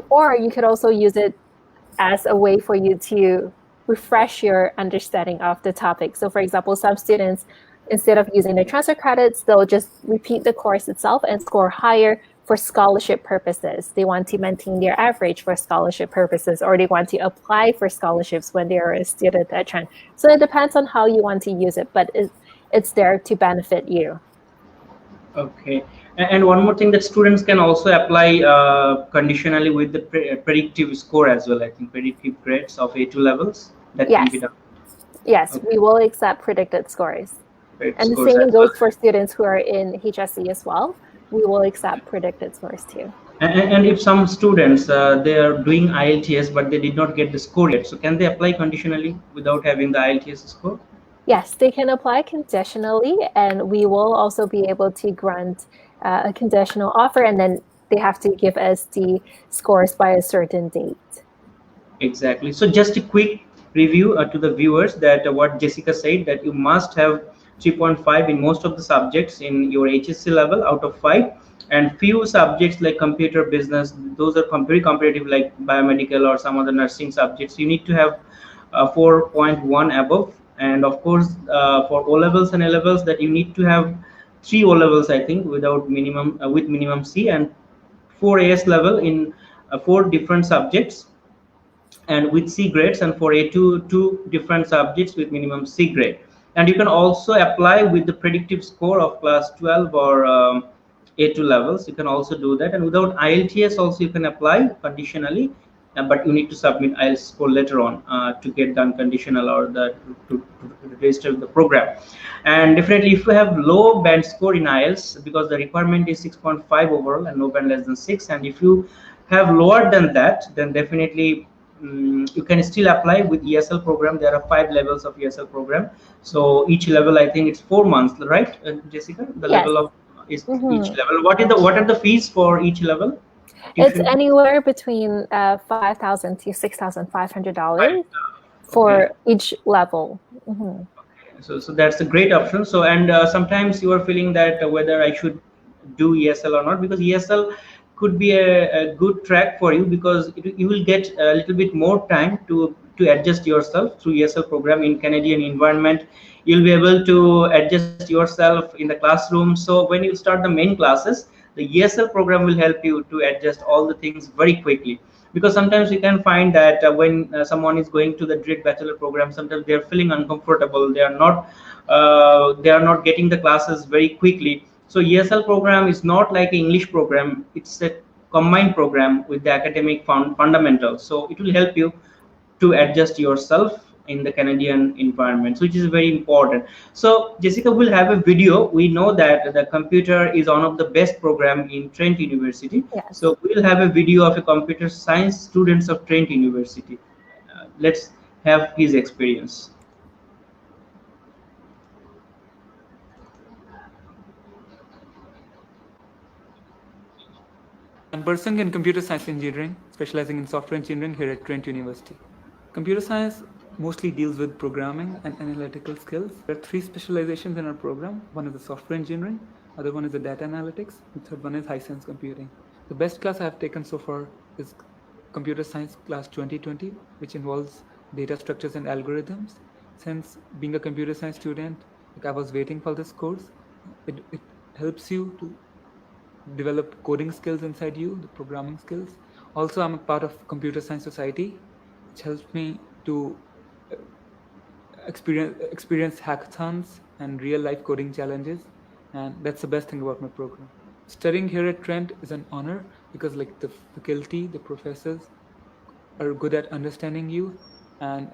or you could also use it as a way for you to refresh your understanding of the topic. So for example, some students, instead of using the transfer credits, they'll just repeat the course itself and score higher for scholarship purposes. They want to maintain their average for scholarship purposes, or they want to apply for scholarships when they're a student at Trent. So it depends on how you want to use it, but it's there to benefit you. Okay. And one more thing, that students can also apply conditionally with the predictive score as well. I think predictive grades of A2 levels that can be done. Yes, Okay. we will accept predicted scores. And the Scores same as goes well. for students who are in HSC as well. We will accept predicted scores too. And if some students they are doing IELTS but they did not get the score yet, so can they apply conditionally without having the IELTS score? Yes, they can apply conditionally, and we will also be able to grant a conditional offer, and then they have to give us the scores by a certain date. Exactly. So just a quick review to the viewers that what Jessica said, that you must have 3.5 in most of the subjects in your HSC level out of 5, and few subjects like computer, business, those are very competitive, like biomedical or some other nursing subjects. You need to have 4.1 above, and of course for O levels and A levels, that you need to have 3 O levels, I think, without minimum with minimum C, and 4 AS level in 4 different subjects and with C grades, and for A2 2 different subjects with minimum C grade. And you can also apply with the predictive score of class 12 or A2 levels. You can also do that, and without IELTS also you can apply conditionally, but you need to submit IELTS score later on to get done conditional or to register the program. And definitely if you have low band score in IELTS, because the requirement is 6.5 overall and no band less than 6, and if you have lower than that, then definitely you can still apply with ESL program. There are 5 levels of ESL program, so each level, I think it's 4 months, right, Jessica? The Yes. level of is each level. What are the fees for each level? It's anywhere between $5,000 to $6,500 for each level. So that's a great option. So, and sometimes you are feeling that whether I should do ESL or not, because ESL could be a good track for you, because you will get a little bit more time to adjust yourself through ESL program in Canadian environment. You'll be able to adjust yourself in the classroom. So when you start the main classes, the ESL program will help you to adjust all the things very quickly. Because sometimes you can find that when someone is going to the direct bachelor program, sometimes they are feeling uncomfortable, they are not getting the classes very quickly. So ESL program is not like an English program, it's a combined program with the academic fundamentals, so it will help you to adjust yourself in the Canadian environment, which is very important. So Jessica will have a video. We know that the computer is one of the best program in Trent University. Yes. So we'll have a video of a computer science students of Trent University. Let's have his experience. I'm pursuing in computer science engineering, specializing in software engineering here at Trent University. Computer science mostly deals with programming and analytical skills. There are 3 specializations in our program. One is the software engineering, other one is the data analytics, and third one is high science computing. The best class I have taken so far is computer science class 2020, which involves data structures and algorithms. Since being a computer science student, I was waiting for this course. It helps you to develop coding skills inside you, the programming skills. Also, I'm a part of Computer Science Society, which helps me to experience hackathons and real life coding challenges, and that's the best thing about my program. Studying here at Trent is an honor because like the faculty, the professors are good at understanding you, and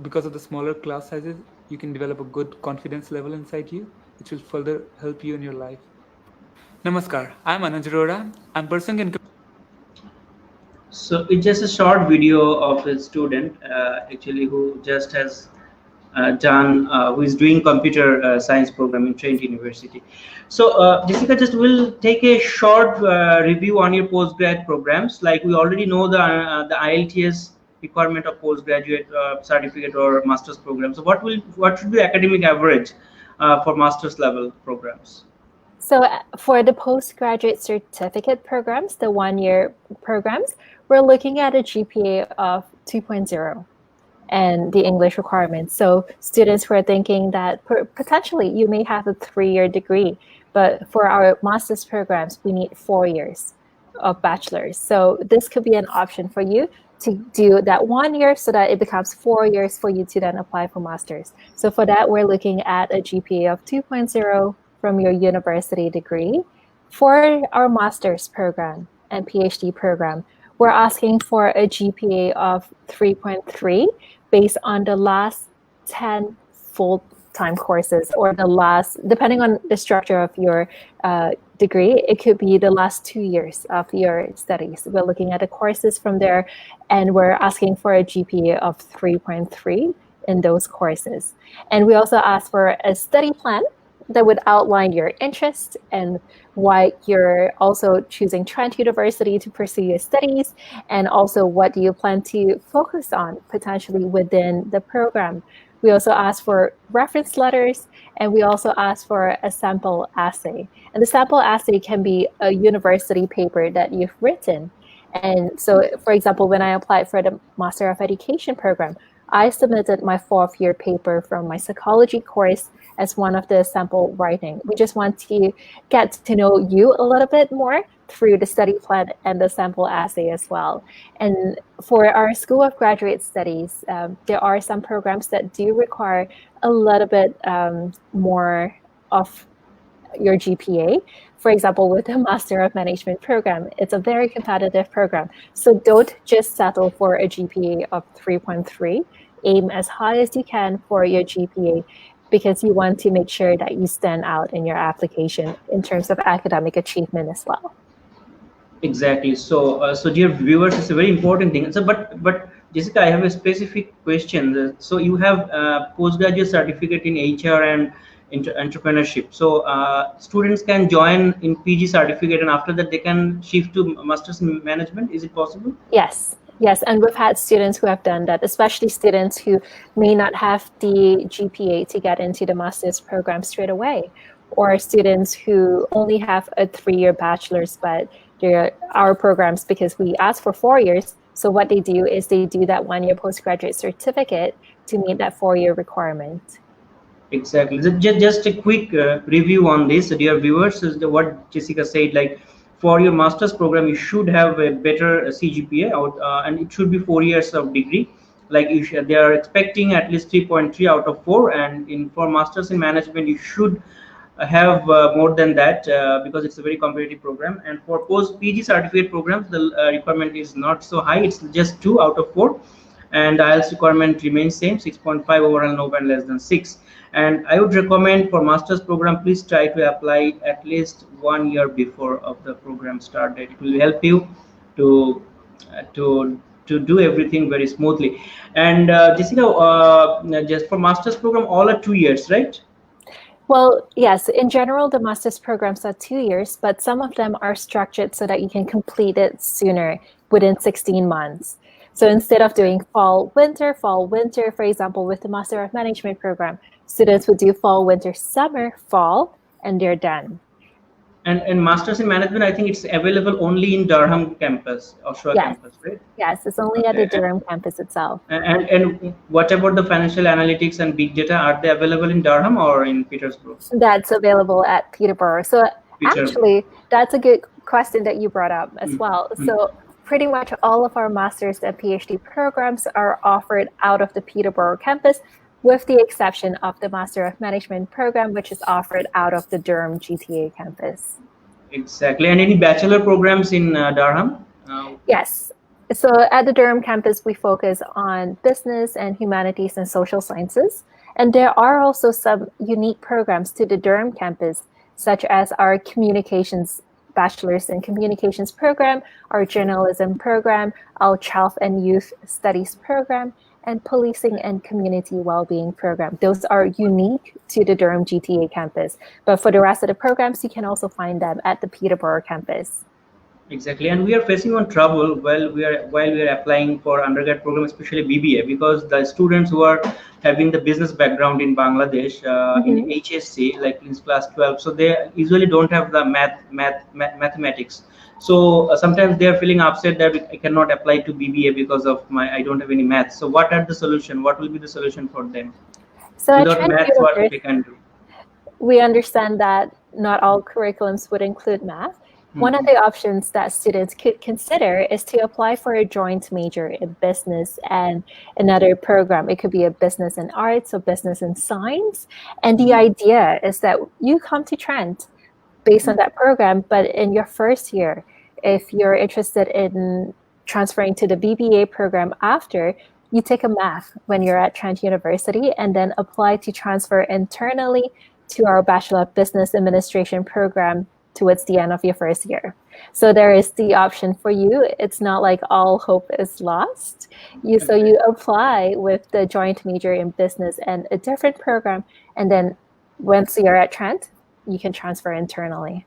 because of the smaller class sizes, you can develop a good confidence level inside you, which will further help you in your life. Namaskar, I'm Anuj Arora. I'm pursuing in. So it's just a short video of a student actually who just has done, who is doing computer science program in Trent University. So Jessica, just will take a short review on your postgrad programs. Like we already know the IELTS requirement of postgraduate certificate or master's program. So what should be academic average for master's level programs? So for the postgraduate certificate programs, the one-year programs, we're looking at a GPA of 2.0 and the English requirements. So students who are thinking that potentially you may have a 3-year degree, but for our master's programs, we need 4 years of bachelor's. So this could be an option for you to do that 1 year so that it becomes 4 years for you to then apply for master's. So for that, we're looking at a GPA of 2.0 from your university degree. For our master's program and PhD program, we're asking for a GPA of 3.3 based on the last 10 full-time courses, or the last, depending on the structure of your degree, it could be the last 2 years of your studies. We're looking at the courses from there, and we're asking for a GPA of 3.3 in those courses. And we also ask for a study plan that would outline your interest and why you're also choosing Trent University to pursue your studies, and also what do you plan to focus on potentially within the program. We also ask for reference letters, and we also ask for a sample essay. And the sample essay can be a university paper that you've written. And so, for example, when I applied for the Master of Education program, I submitted my 4th-year paper from my psychology course as one of the sample writing. We just want to get to know you a little bit more through the study plan and the sample essay as well. And for our School of Graduate Studies, there are some programs that do require a little bit more of your GPA. For example, with the Master of Management program, it's a very competitive program. So don't just settle for a GPA of 3.3. Aim as high as you can for your GPA, because you want to make sure that you stand out in your application in terms of academic achievement as well. Exactly. So, dear viewers, it's a very important thing. So, but Jessica, I have a specific question. So, you have postgraduate certificate in HR and entrepreneurship. So, students can join in PG certificate, and after that, they can shift to masters in management. Is it possible? Yes. Yes, and we've had students who have done that, especially students who may not have the GPA to get into the master's program straight away, or students who only have a 3-year bachelor's, but they're our programs, because we ask for 4 years. So what they do is they do that 1-year postgraduate certificate to meet that 4-year requirement. Exactly. So just a quick review on this, dear viewers, is what Jessica said. Like, for your master's program, you should have a better CGPA out, and it should be 4 years of degree. Like, they are expecting at least 3.3 out of 4, and for masters in management, you should have more than that, because it's a very competitive program. And for post PG certificate programs, the requirement is not so high. It's just 2 out of 4, and IELTS requirement remains same, 6.5 overall, no band less than 6. And I would recommend for master's program, please try to apply at least 1 year before of the program start date. It will help you to do everything very smoothly. And Jessica, just for master's program, all are 2 years, right? Well, yes, in general, the master's programs are 2 years, but some of them are structured so that you can complete it sooner, within 16 months. So instead of doing fall, winter, for example, with the Master of Management program, students would do fall, winter, summer, fall, and they're done. And Masters in Management, I think it's available only in Durham campus, Oshawa campus, right? Yes, it's only at the Durham campus itself. And what about the financial analytics and big data? Are they available in Durham or in Peterborough? That's available at Peterborough. So actually, that's a good question that you brought up as well. So pretty much all of our master's and PhD programs are offered out of the Peterborough campus, with the exception of the Master of Management program, which is offered out of the Durham GTA campus. Exactly. And any bachelor programs in Durham? Yes. So at the Durham campus, we focus on business and humanities and social sciences. And there are also some unique programs to the Durham campus, such as our communications bachelor's in communications program, our journalism program, our child and youth studies program, and policing and community well-being program. Those are unique to the Durham GTA campus. But for the rest of the programs, you can also find them at the Peterborough campus. Exactly, and we are facing on trouble while we are applying for undergrad program, especially BBA, because the students who are having the business background in Bangladesh in Mhm. HSC, like in class 12, so they usually don't have the mathematics. So sometimes they are feeling upset that I cannot apply to BBA because of my I don't have any math. So what are the solution? What will be the solution for them? So at Without Trent maths, what University, they can do? we understand that not all curriculums would include math. One of Hmm. the options that students could consider is to apply for a joint major in business and another program. It could be a business in arts or business in science. And the idea is that you come to Trent based on that program, but in your first year, if you're interested in transferring to the BBA program after, you take a math when you're at Trent University and then apply to transfer internally to our Bachelor of Business Administration program towards the end of your first year. So there is the option for you. It's not like all hope is lost. So you apply with the joint major in business and a different program, and then once you're at Trent, you can transfer internally.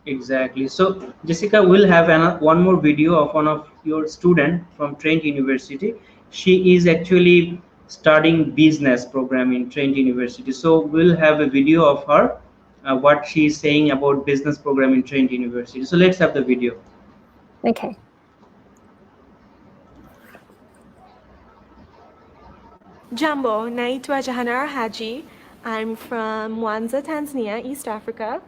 Exactly. So Jessica will have one more video of one of your student from Trent University. She is actually studying business program in Trent University. So we'll have a video of her, what she is saying about business program in Trent University. So let's have the video. Okay. Jambo, naitwa Jahanara Haji. I'm from Mwanza, Tanzania, East Africa.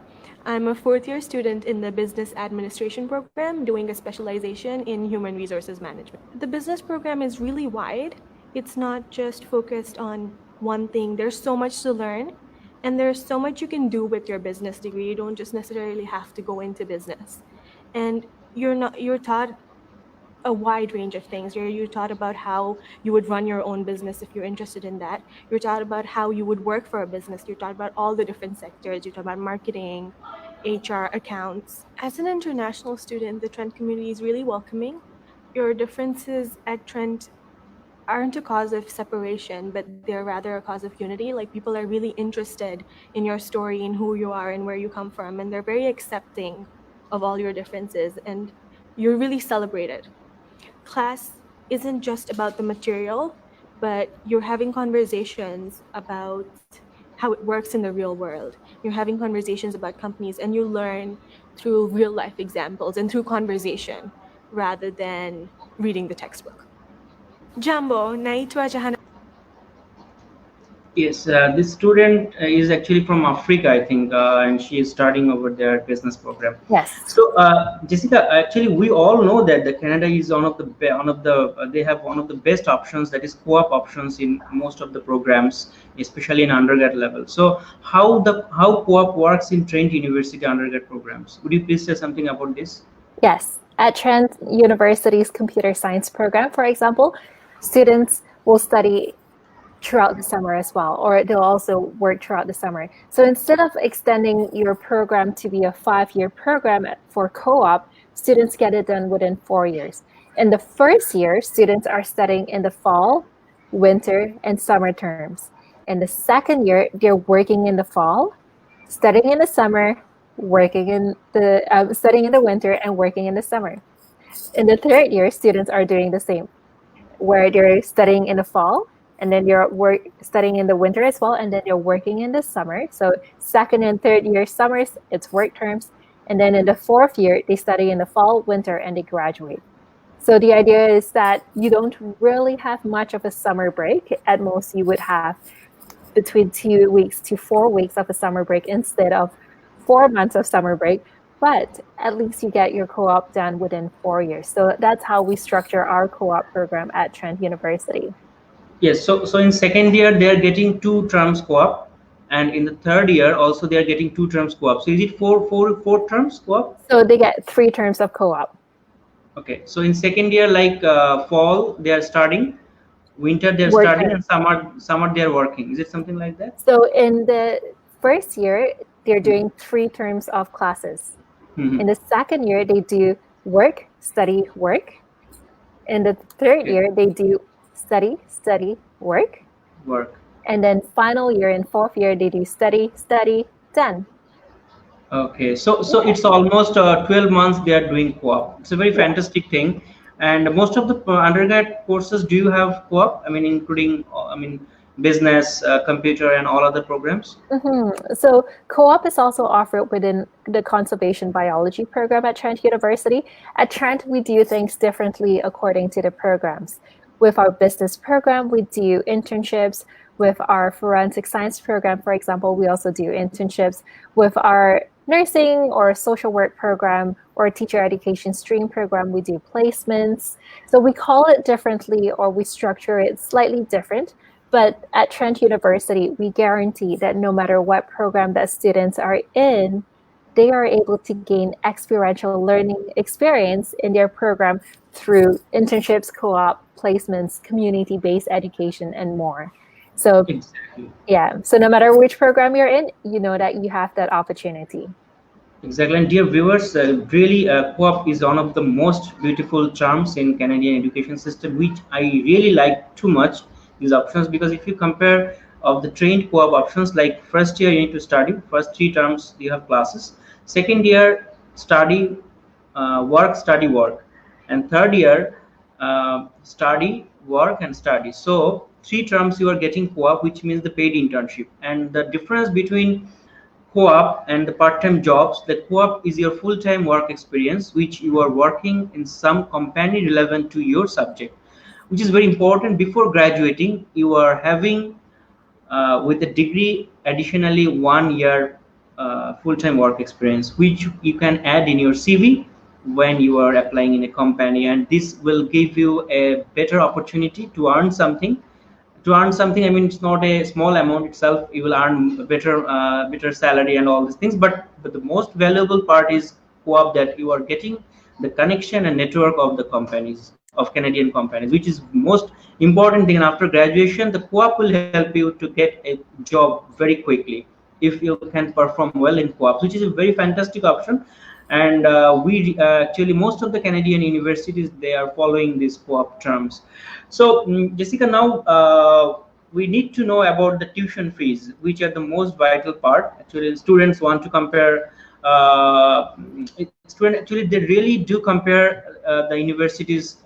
I'm a fourth-year student in the Business Administration program doing a specialization in Human Resources Management. The business program is really wide. It's not just focused on one thing. There's so much to learn, and there's so much you can do with your business degree. You don't just necessarily have to go into business. And you're taught a wide range of things. You're taught about how you would run your own business if you're interested in that. You're taught about how you would work for a business. You're taught about all the different sectors. You're taught about marketing, HR, accounts. As an international student, the Trent community is really welcoming. Your differences at Trent aren't a cause of separation, but they're rather a cause of unity. Like, people are really interested in your story and who you are and where you come from, and they're very accepting of all your differences, and you're really celebrated. Class isn't just about the material, but you're having conversations about how it works in the real world. You're having conversations about companies, and you learn through real life examples and through conversation rather than reading the textbook. Jambo, naitwa Jahana. Yes, this student is actually from Africa, I think, and she is studying over their business program. Yes. So, Jessica, actually, we all know that the Canada is they have one of the best options, that is co-op options in most of the programs, especially in undergrad level. So, how co-op works in Trent University undergrad programs? Would you please say something about this? Yes. At Trent University's computer science program, for example, students will study throughout the summer as well, or they'll also work throughout the summer. So instead of extending your program to be a 5-year program for co-op, students get it done within 4 years. In the first year, students are studying in the fall, winter, and summer terms. In the second year, they're working in the fall, studying in the summer, studying in the winter, and working in the summer. In the third year, students are doing the same, where they're studying in the fall, and then you're studying in the winter as well, and then you're working in the summer. So second and third year summers, it's work terms. And then in the fourth year, they study in the fall, winter, and they graduate. So the idea is that you don't really have much of a summer break. At most, you would have between 2 weeks to 4 weeks of a summer break instead of 4 months of summer break. But at least you get your co-op done within 4 years. So that's how we structure our co-op program at Trent University. Yes, so in second year they are getting 2 terms co-op, and in the third year also they are getting 2 terms co-op. So is it four terms co-op? So they get 3 terms of co-op. Okay, so in second year, like fall they are studying, winter they are Work studying, terms. and summer they are working. Is it something like that? So in the first year, they're doing 3 terms of classes. In the second year, they do work, study, work. In the third Okay. year, they do study, study, work. Work. And then final year and fourth year, they do study, study, done. Okay, so it's almost 12 months they are doing co-op. It's a very Yeah. fantastic thing. And most of the undergrad courses, do you have co-op? I mean, including, I mean, business, computer, and all other programs? So co-op is also offered within the conservation biology program at Trent University. At Trent, we do things differently according to the programs. With our business program, we do internships. With our forensic science program, for example, we also do internships. With our nursing or social work program or teacher education stream program, we do placements. So we call it differently, or we structure it slightly different. But at Trent University, we guarantee that no matter what program that students are in, they are able to gain experiential learning experience in their program through internships, co-op, placements, community-based education, and more. So Exactly. yeah, so no matter which program you're in, you know that you have that opportunity. Exactly. And dear viewers, really, co-op is one of the most beautiful charms in Canadian education system, which I really like too much these options, because if you compare of the trained co-op options, like first year you need to study, first 3 terms you have classes, second year study, work, study, work, and third year study, work, and study. So 3 terms you are getting co-op, which means the paid internship. And the difference between co-op and the part-time jobs, the co-op is your full-time work experience, which you are working in some company relevant to your subject, which is very important. Before graduating, you are having with a degree additionally 1 year full-time work experience, which you can add in your CV when you are applying in a company, and this will give you a better opportunity to earn something. I mean, it's not a small amount itself. You will earn a better salary and all these things, but the most valuable part is co-op, that you are getting the connection and network of the companies, of Canadian companies, which is most important thing. And after graduation, the co-op will help you to get a job very quickly if you can perform well in co-ops, which is a very fantastic option. And we actually, most of the Canadian universities, they are following these co-op terms. So Jessica, now we need to know about the tuition fees, which are the most vital part. Actually, students want to compare. Students actually, they really do compare the universities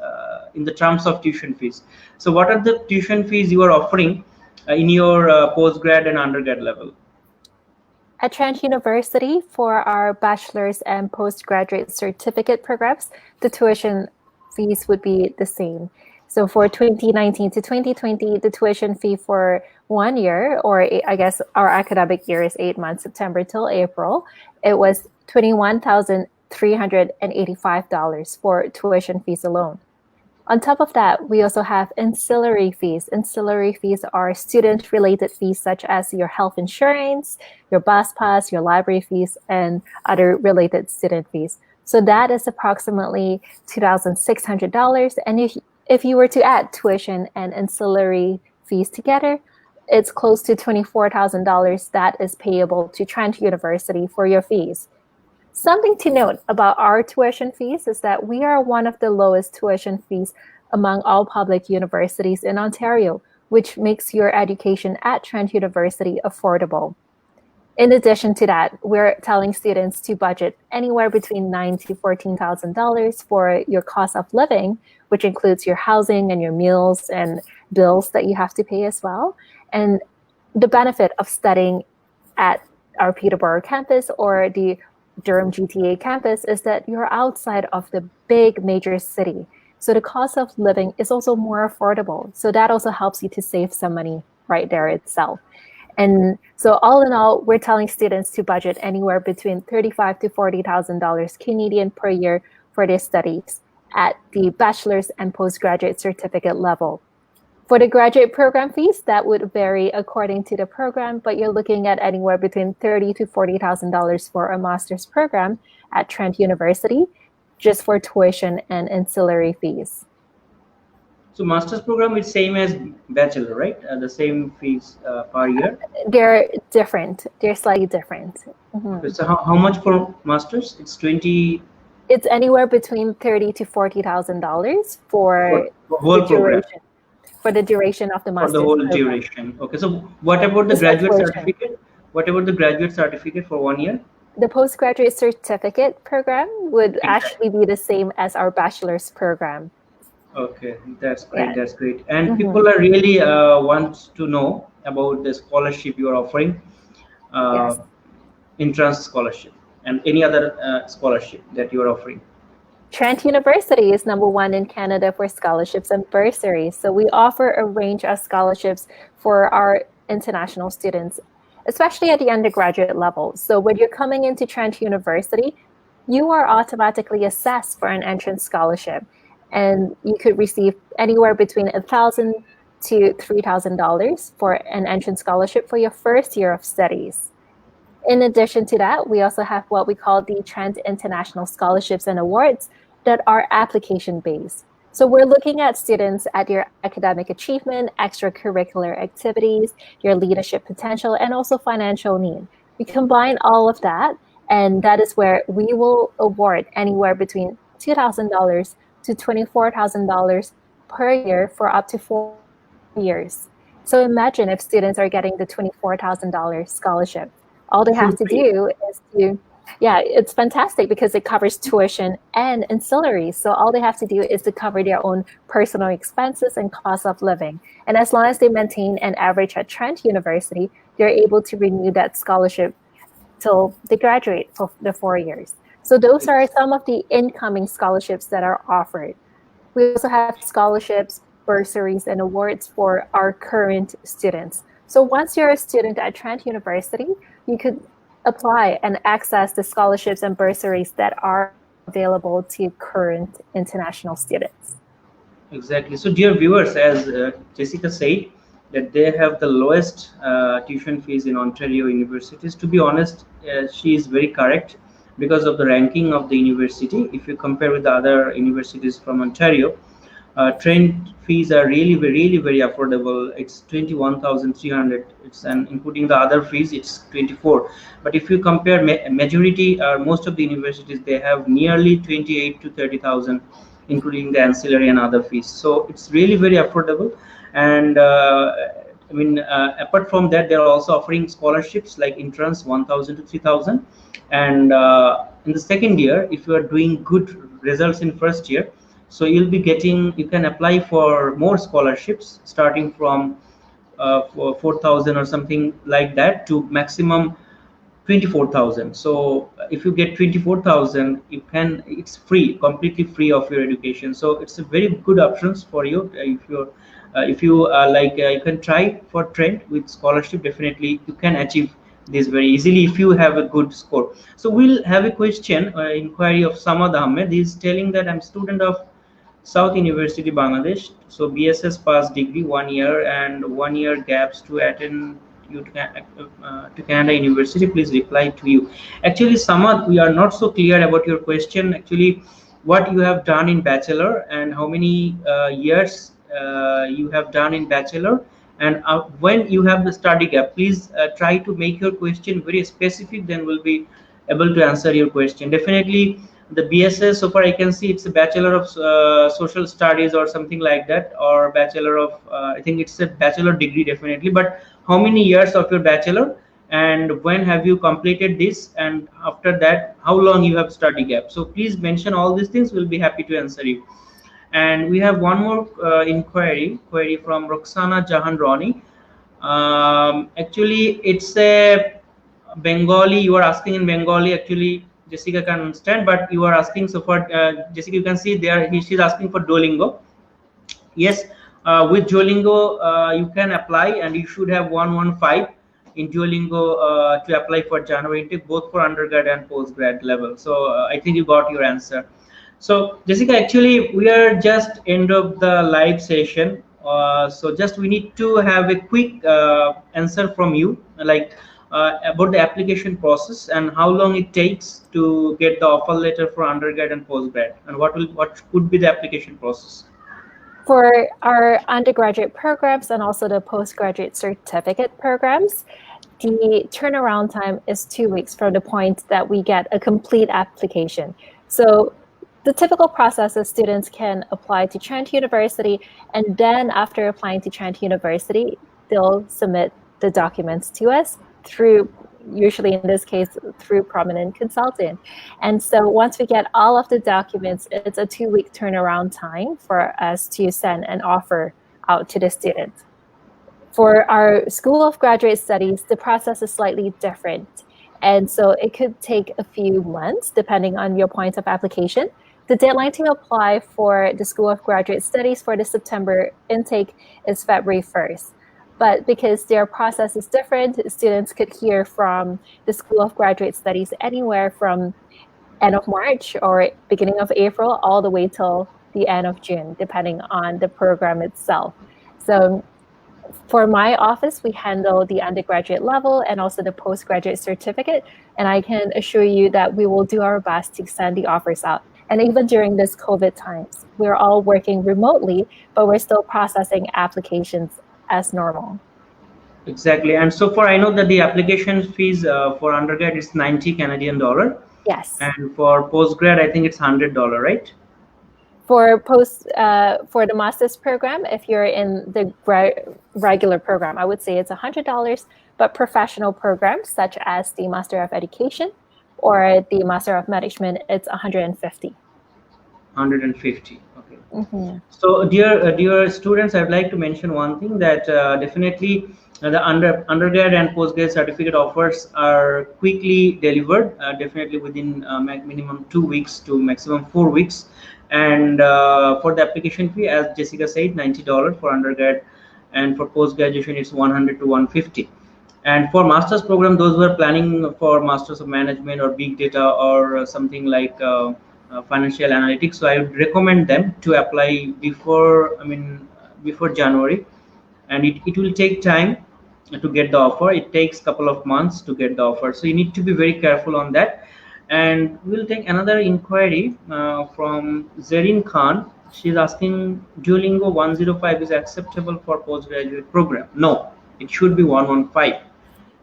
in the terms of tuition fees. So, what are the tuition fees you are offering in your postgrad and undergrad level? At Trent University, for our bachelor's and postgraduate certificate programs, the tuition fees would be the same. So for 2019 to 2020, the tuition fee for 1 year, or I guess our academic year is 8 months, September till April, it was $21,385 for tuition fees alone. On top of that, we also have ancillary fees. Ancillary fees are student-related fees such as your health insurance, your bus pass, your library fees, and other related student fees. So that is approximately $2,600. And if you were to add tuition and ancillary fees together, it's close to $24,000 that is payable to Trent University for your fees. Something to note about our tuition fees is that we are one of the lowest tuition fees among all public universities in Ontario, which makes your education at Trent University affordable. In addition to that, we're telling students to budget anywhere between $9,000 to $14,000 for your cost of living, which includes your housing and your meals and bills that you have to pay as well. And the benefit of studying at our Peterborough campus or the Durham GTA campus is that you're outside of the big major city. So the cost of living is also more affordable. So that also helps you to save some money right there itself. And so all in all, we're telling students to budget anywhere between $35,000 to $40,000 Canadian per year for their studies at the bachelor's and postgraduate certificate level. For the graduate program fees, that would vary according to the program, but you're looking at anywhere between $30,000 to $40,000 for a master's program at Trent University, just for tuition and ancillary fees. So master's program is same as bachelor, right? The same fees per year. They're different. They're slightly different. Okay, so how much for masters? It's 20. It's anywhere between $30,000 to $40,000 for whole the program. duration. For the duration of the master's For the whole program. duration. Okay, so what about the Just graduate tuition. certificate? What about the graduate certificate for 1 year? The postgraduate certificate program would actually be the same as our bachelor's program. Okay, that's great. Yeah. That's great. And Mhm. people are really want to know about the scholarship you are offering, uh, Yes. entrance scholarship, and any other scholarship that you are offering. Trent University is #1 in Canada for scholarships and bursaries. So we offer a range of scholarships for our international students, especially at the undergraduate level. So when you're coming into Trent University, you are automatically assessed for an entrance scholarship, and you could receive anywhere between $1,000 to $3,000 for an entrance scholarship for your first year of studies. In addition to that, we also have what we call the Trent International Scholarships and Awards that are application-based. So we're looking at students at your academic achievement, extracurricular activities, your leadership potential, and also financial need. We combine all of that, and that is where we will award anywhere between $2,000 to $24,000 per year for up to 4 years. So imagine if students are getting the $24,000 scholarship. All they have to do is it's fantastic because it covers tuition and ancillaries. So all they have to do is to cover their own personal expenses and cost of living. And as long as they maintain an average at Trent University, they're able to renew that scholarship till they graduate for the 4 years. So those are some of the incoming scholarships that are offered. We also have scholarships, bursaries, and awards for our current students. So once you're a student at Trent University, you could apply and access the scholarships and bursaries that are available to current international students. Exactly. So, dear viewers, as Jessica said, that they have the lowest tuition fees in Ontario universities. To be honest, she is very correct because of the ranking of the university. If you compare with the other universities from Ontario, Trent fees are really very affordable. It's 21,300. It's and including the other fees, it's 24. But if you compare majority, most of the universities, they have nearly 28 to 30,000, including the ancillary and other fees. So it's really very affordable. And I mean, apart from that, they're also offering scholarships like entrance 1,000 to 3,000. And in the second year, if you are doing good results in first year, so you can apply for more scholarships starting from for 4,000 or something like that to maximum 24,000. So if you get 24,000, it's free, completely free of your education. So it's a very good options for you. If you you can try for Trent with scholarship. Definitely you can achieve this very easily if you have a good score. So we'll have a question inquiry of Samad Ahmed. He's telling that I'm student of South University Bangladesh, so BSS pass degree 1 year and 1 year gaps to attend you to Canada University. Please reply to you. Actually, Samad, we are not so clear about your question. Actually, what you have done in bachelor and how many years you have done in bachelor, and when you have the study gap. Please try to make your question very specific. Then we'll be able to answer your question. Definitely the BSS, so far I can see it's a Bachelor of Social Studies or something like that, or Bachelor of I think it's a bachelor degree definitely. But how many years of your bachelor, and when have you completed this, and after that how long you have study gap? So please mention all these things. We'll be happy to answer you. And we have one more query from Roxana Jahan Rani. Actually, it's a Bengali. You are asking in Bengali. Actually, Jessica can understand, but you are asking. So for Jessica, you can see there. She's asking for Duolingo. Yes, with Duolingo, you can apply, and you should have 115 in Duolingo to apply for January intake, both for undergrad and postgrad level. So I think you got your answer. So Jessica, actually we are just end of the live session. So just we need to have a quick answer from you, like about the application process and how long it takes to get the offer letter for undergrad and postgrad, and what could be the application process. For our undergraduate programs and also the postgraduate certificate programs, the turnaround time is 2 weeks from the point that we get a complete application. So the typical process is students can apply to Trent University, and then after applying to Trent University, they'll submit the documents to us through usually in this case through Prominent Consultant. And so once we get all of the documents, it's a 2-week turnaround time for us to send an offer out to the student. For our School of Graduate Studies, the process is slightly different. And so it could take a few months depending on your point of application. The deadline to apply for the School of Graduate Studies for the September intake is February 1st. But because their process is different, students could hear from the School of Graduate Studies anywhere from end of March or beginning of April all the way till the end of June, depending on the program itself. So for my office, we handle the undergraduate level and also the postgraduate certificate. And I can assure you that we will do our best to send the offers out. And even during this COVID times, we're all working remotely, but we're still processing applications as normal. Exactly. And so far, I know that the application fees for undergrad is 90 Canadian dollar. Yes. And for postgrad, I think it's $100, right? For the master's program, if you're in the regular program, I would say it's $100, but professional programs such as the Master of Education or the Master of Management, it's $150. 150. Okay. Mm-hmm. So, dear students, I'd like to mention one thing that definitely the undergrad and postgrad certificate offers are quickly delivered, definitely within minimum 2 weeks to maximum 4 weeks. And for the application fee, as Jessica said, $90 for undergrad, and for post graduation it's $100 to $150. And for master's program, those who are planning for Masters of Management or Big Data or something like financial analytics, so I would recommend them to apply before January, and it will take time to get the offer. It takes a couple of months to get the offer, so you need to be very careful on that. And we'll take another inquiry from Zarin Khan. She's asking, Duolingo 105 is acceptable for postgraduate program? No, it should be 115.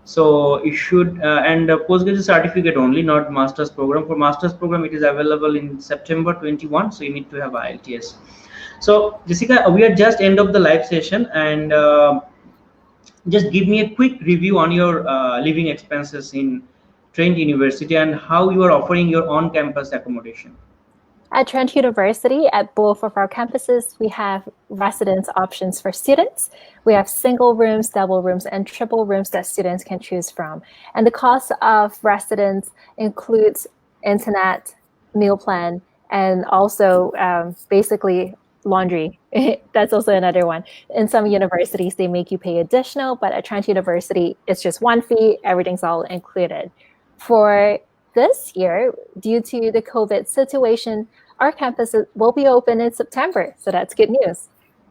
So it should, and postgraduate certificate only, not master's program. For master's program, it is available in September 21. So you need to have IELTS. So Jessica, we are just end of the live session, and just give me a quick review on your living expenses in Trent University and how you are offering your on-campus accommodation. At Trent University, at both of our campuses, we have residence options for students. We have single rooms, double rooms, and triple rooms that students can choose from. And the cost of residence includes internet, meal plan, and also basically laundry. That's also another one. In some universities, they make you pay additional, but at Trent University, it's just one fee, everything's all included. For this year, due to the COVID situation, our campus will be open in September, so that's good news.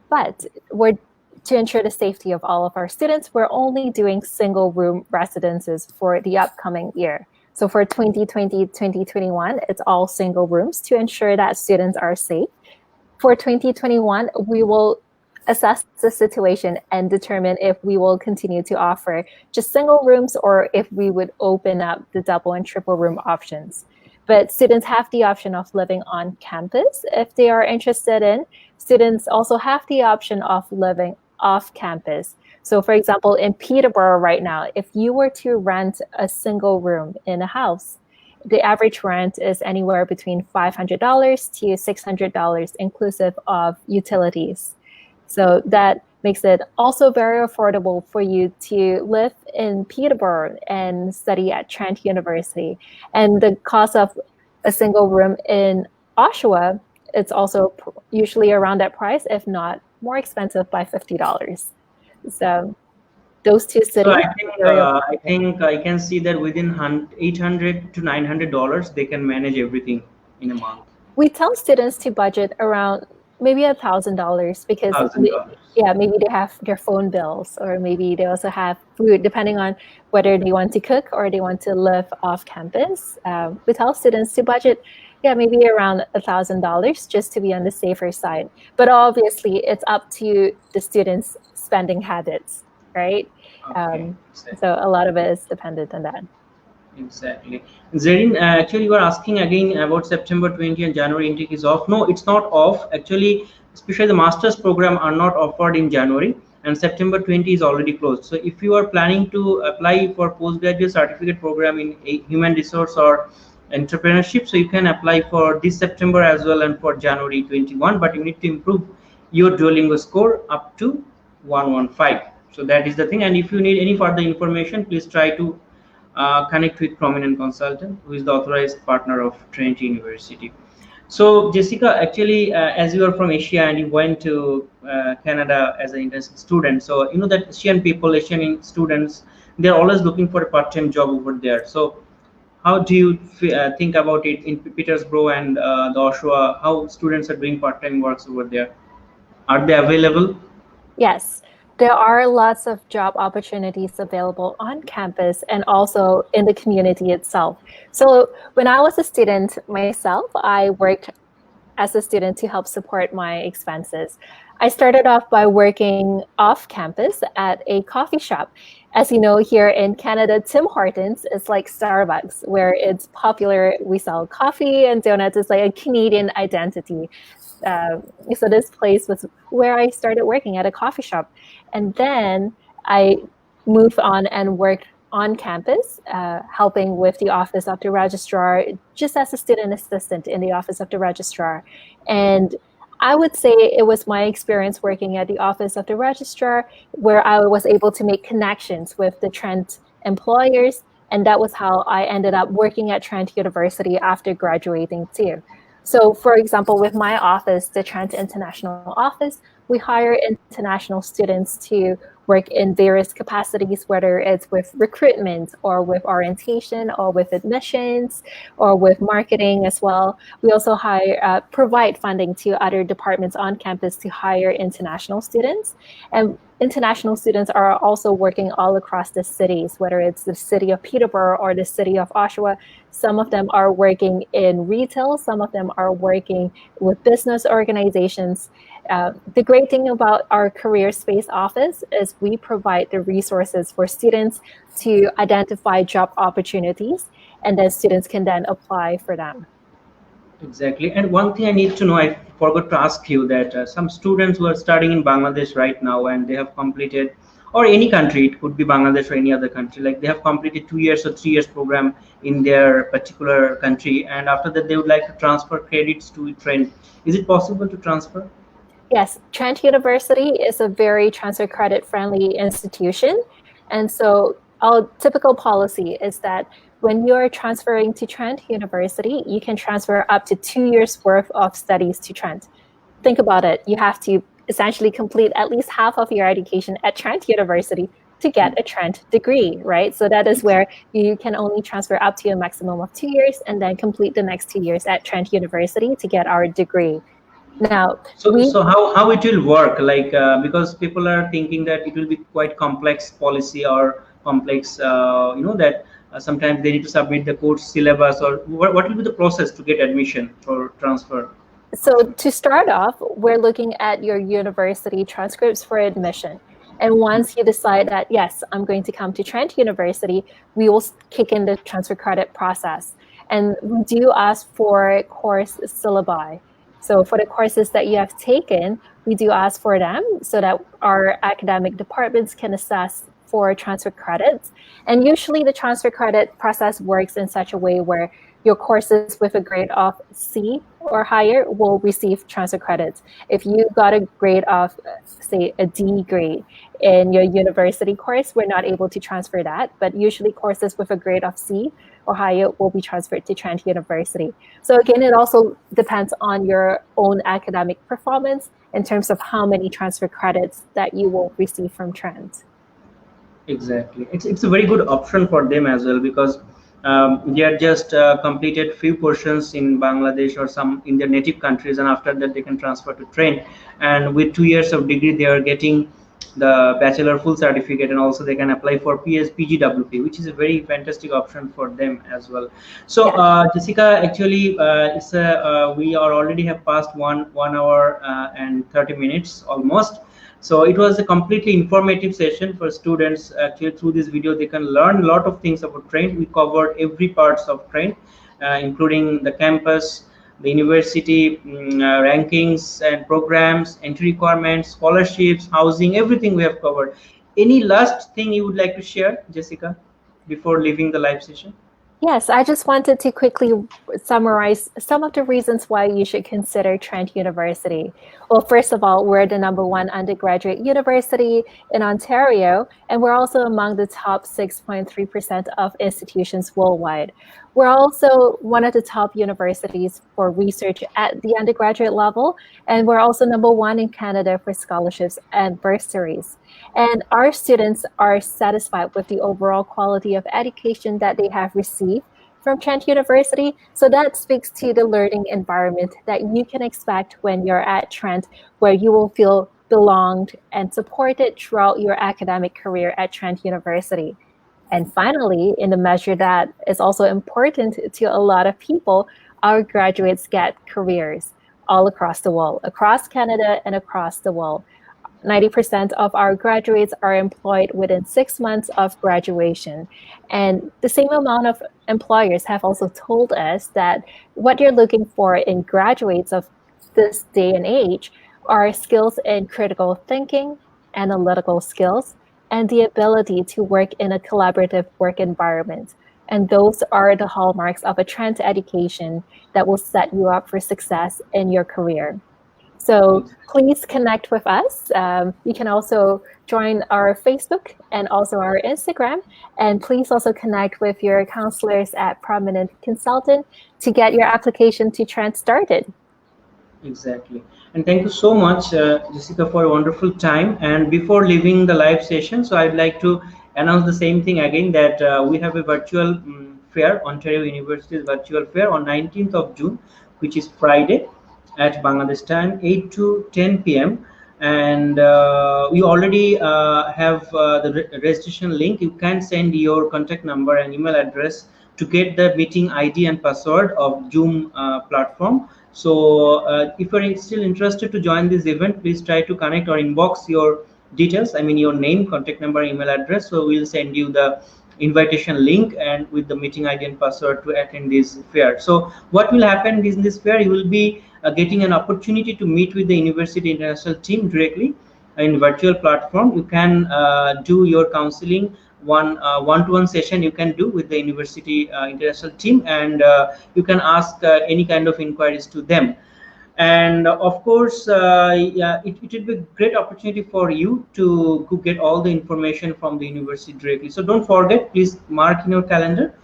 But to ensure the safety of all of our students, we're only doing single room residences for the upcoming year. So for 2020-2021, it's all single rooms to ensure that students are safe. For 2021, we will assess the situation and determine if we will continue to offer just single rooms or if we would open up the double and triple room options. But students have the option of living on campus if they are interested in. Students also have the option of living off campus. So for example, in Peterborough right now, if you were to rent a single room in a house, the average rent is anywhere between $500 to $600 inclusive of utilities. So that makes it also very affordable for you to live in Peterborough and study at Trent University. And the cost of a single room in Oshawa, it's also usually around that price, if not more expensive by $50. So those two cities. So I think I can see that within $800 to $900, they can manage everything in a month. We tell students to budget around maybe $1,000 because maybe they have their phone bills, or maybe they also have food, depending on whether they want to cook or they want to live off campus. We tell students to budget maybe around $1,000 just to be on the safer side. But obviously it's up to the students' spending habits, right? Okay. So a lot of it is dependent on that. Exactly. Zarin, actually you are asking again about September 20 and January intake is off. No, it's not off. Actually, especially the master's program are not offered in January. and September 20 is already closed. So if you are planning to apply for postgraduate certificate program in human resource or entrepreneurship, so you can apply for this September as well and for January 21, but you need to improve your Duolingo score up to 115. So that is the thing. And if you need any further information, please try to connect with prominent consultant who is the authorized partner of Trent University. So Jessica, actually, as you are from Asia and you went to Canada as an international student, so you know that Asian people, Asian students, they're always looking for a part-time job over there. So how do you think about it in Petersburg and the Oshawa? How students are doing part-time works over there? Are they available? Yes, there are lots of job opportunities available on campus and also in the community itself. So when I was a student myself, I worked as a student to help support my expenses. I started off by working off campus at a coffee shop. As you know, here in Canada, Tim Hortons is like Starbucks, where it's popular. We sell coffee and donuts. It's like a Canadian identity. So this place was where I started working at a coffee shop. And then I moved on and worked on campus, helping with the office of the registrar, just as a student assistant in the office of the registrar. And I would say it was my experience working at the office of the registrar where I was able to make connections with the Trent employers. And that was how I ended up working at Trent University after graduating too. So for example, with my office, the Trent International Office, we hire international students to work in various capacities, whether it's with recruitment or with orientation or with admissions or with marketing as well. We also provide funding to other departments on campus to hire international students. And international students are also working all across the cities, whether it's the city of Peterborough or the city of Oshawa. Some of them are working in retail, some of them are working with business organizations. The great thing about our career space office is we provide the resources for students to identify job opportunities, and then students can then apply for them. Exactly. And one thing I need to know, I forgot to ask you that some students who are studying in Bangladesh right now and they have completed, or any country, it could be Bangladesh or any other country, like they have completed 2 years or 3 years program in their particular country, and after that they would like to transfer credits to Trent. Is it possible to transfer? Yes, Trent University is a very transfer credit friendly institution. And so our typical policy is that when you're transferring to Trent University, you can transfer up to 2 years worth of studies to Trent. Think about it. You have to essentially complete at least half of your education at Trent University to get a Trent degree, right? So that is where you can only transfer up to a maximum of 2 years and then complete the next 2 years at Trent University to get our degree. Now, so how it will work, like because people are thinking that it will be quite complex policy or complex, that sometimes they need to submit the course syllabus, or what will be the process to get admission for transfer? So to start off, we're looking at your university transcripts for admission. And once you decide that, yes, I'm going to come to Trent University, we will kick in the transfer credit process. And we do ask for course syllabi. So for the courses that you have taken, we do ask for them so that our academic departments can assess for transfer credits. And usually the transfer credit process works in such a way where your courses with a grade of C or higher will receive transfer credits. If you got a grade of, say, a D grade in your university course, we're not able to transfer that, but usually courses with a grade of C or higher will be transferred to Trent University. So again, it also depends on your own academic performance in terms of how many transfer credits that you will receive from Trent. Exactly. It's a very good option for them as well, because they are just completed few portions in Bangladesh or some in their native countries, and after that they can transfer to Trent, and with 2 years of degree they are getting the bachelor full certificate, and also they can apply for PGWP, which is a very fantastic option for them as well. So Jessica, actually we are already have passed one hour and 30 minutes almost. So it was a completely informative session for students. Actually, through this video, they can learn a lot of things about Trent. We covered every parts of Trent, including the campus, the university rankings and programs, entry requirements, scholarships, housing, everything we have covered. Any last thing you would like to share, Jessica, before leaving the live session? Yes, I just wanted to quickly summarize some of the reasons why you should consider Trent University. Well, first of all, we're the #1 undergraduate university in Ontario, and we're also among the top 6.3% of institutions worldwide. We're also one of the top universities for research at the undergraduate level, and we're also #1 in Canada for scholarships and bursaries. And our students are satisfied with the overall quality of education that they have received from Trent University. So that speaks to the learning environment that you can expect when you're at Trent, where you will feel belonged and supported throughout your academic career at Trent University. And finally, in the measure that is also important to a lot of people, our graduates get careers all across the world, across Canada and across the world. 90% of our graduates are employed within 6 months of graduation. And the same amount of employers have also told us that what you're looking for in graduates of this day and age are skills in critical thinking, analytical skills, and the ability to work in a collaborative work environment. And those are the hallmarks of a Trent education that will set you up for success in your career. So please connect with us. You can also join our Facebook and also our Instagram. And please also connect with your counselors at Prominent Consultant to get your application to Trent started. Exactly. And thank you so much, Jessica, for a wonderful time. And before leaving the live session, so I'd like to announce the same thing again, that we have a virtual fair, Ontario University's virtual fair on 19th of June, which is Friday, at Bangladesh time, 8 to 10 p.m. And we already have the registration link. You can send your contact number and email address to get the meeting ID and password of Zoom platform. So if you're still interested to join this event, please try to connect or inbox your details. I mean your name, contact number, email address. So we'll send you the invitation link and with the meeting ID and password to attend this fair. So what will happen in this fair, you will be getting an opportunity to meet with the university international team directly in virtual platform. You can do your counseling one-to-one session you can do with the university international team, and you can ask any kind of inquiries to them. And of course, yeah, it will be a great opportunity for you to get all the information from the university directly. So don't forget, please mark in your calendar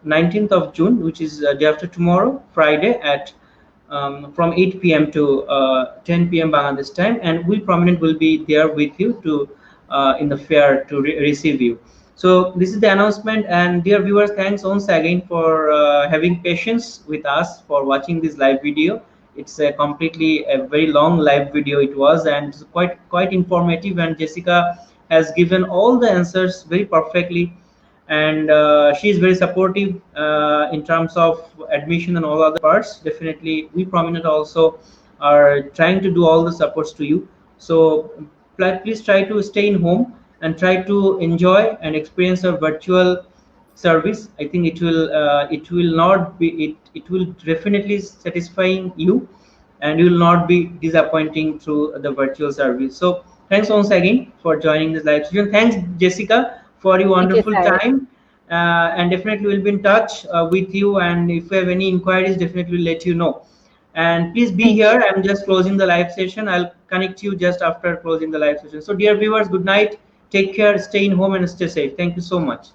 19th of June, which is day after tomorrow, Friday, at from 8 p.m. to 10 p.m. Bangladesh time, and we Prominent will be there with you to in the fair to receive you. So this is the announcement, and dear viewers, thanks once again for having patience with us for watching this live video. It's a very long live video it was, and it's quite informative, and Jessica has given all the answers very perfectly, and she is very supportive in terms of admission and all other parts. Definitely we Prominent also are trying to do all the supports to you. So please try to stay in home and try to enjoy and experience a virtual service. I think it will not be it will definitely satisfying you, and you will not be disappointing through the virtual service. So thanks once again for joining this live session. Thanks, Jessica, for your wonderful time, and definitely we'll be in touch with you, and if you have any inquiries, definitely we'll let you know. And please be here. I'm just closing the live session. I'll connect you just after closing the live session. So dear viewers, good night, take care, stay in home and stay safe. Thank you so much.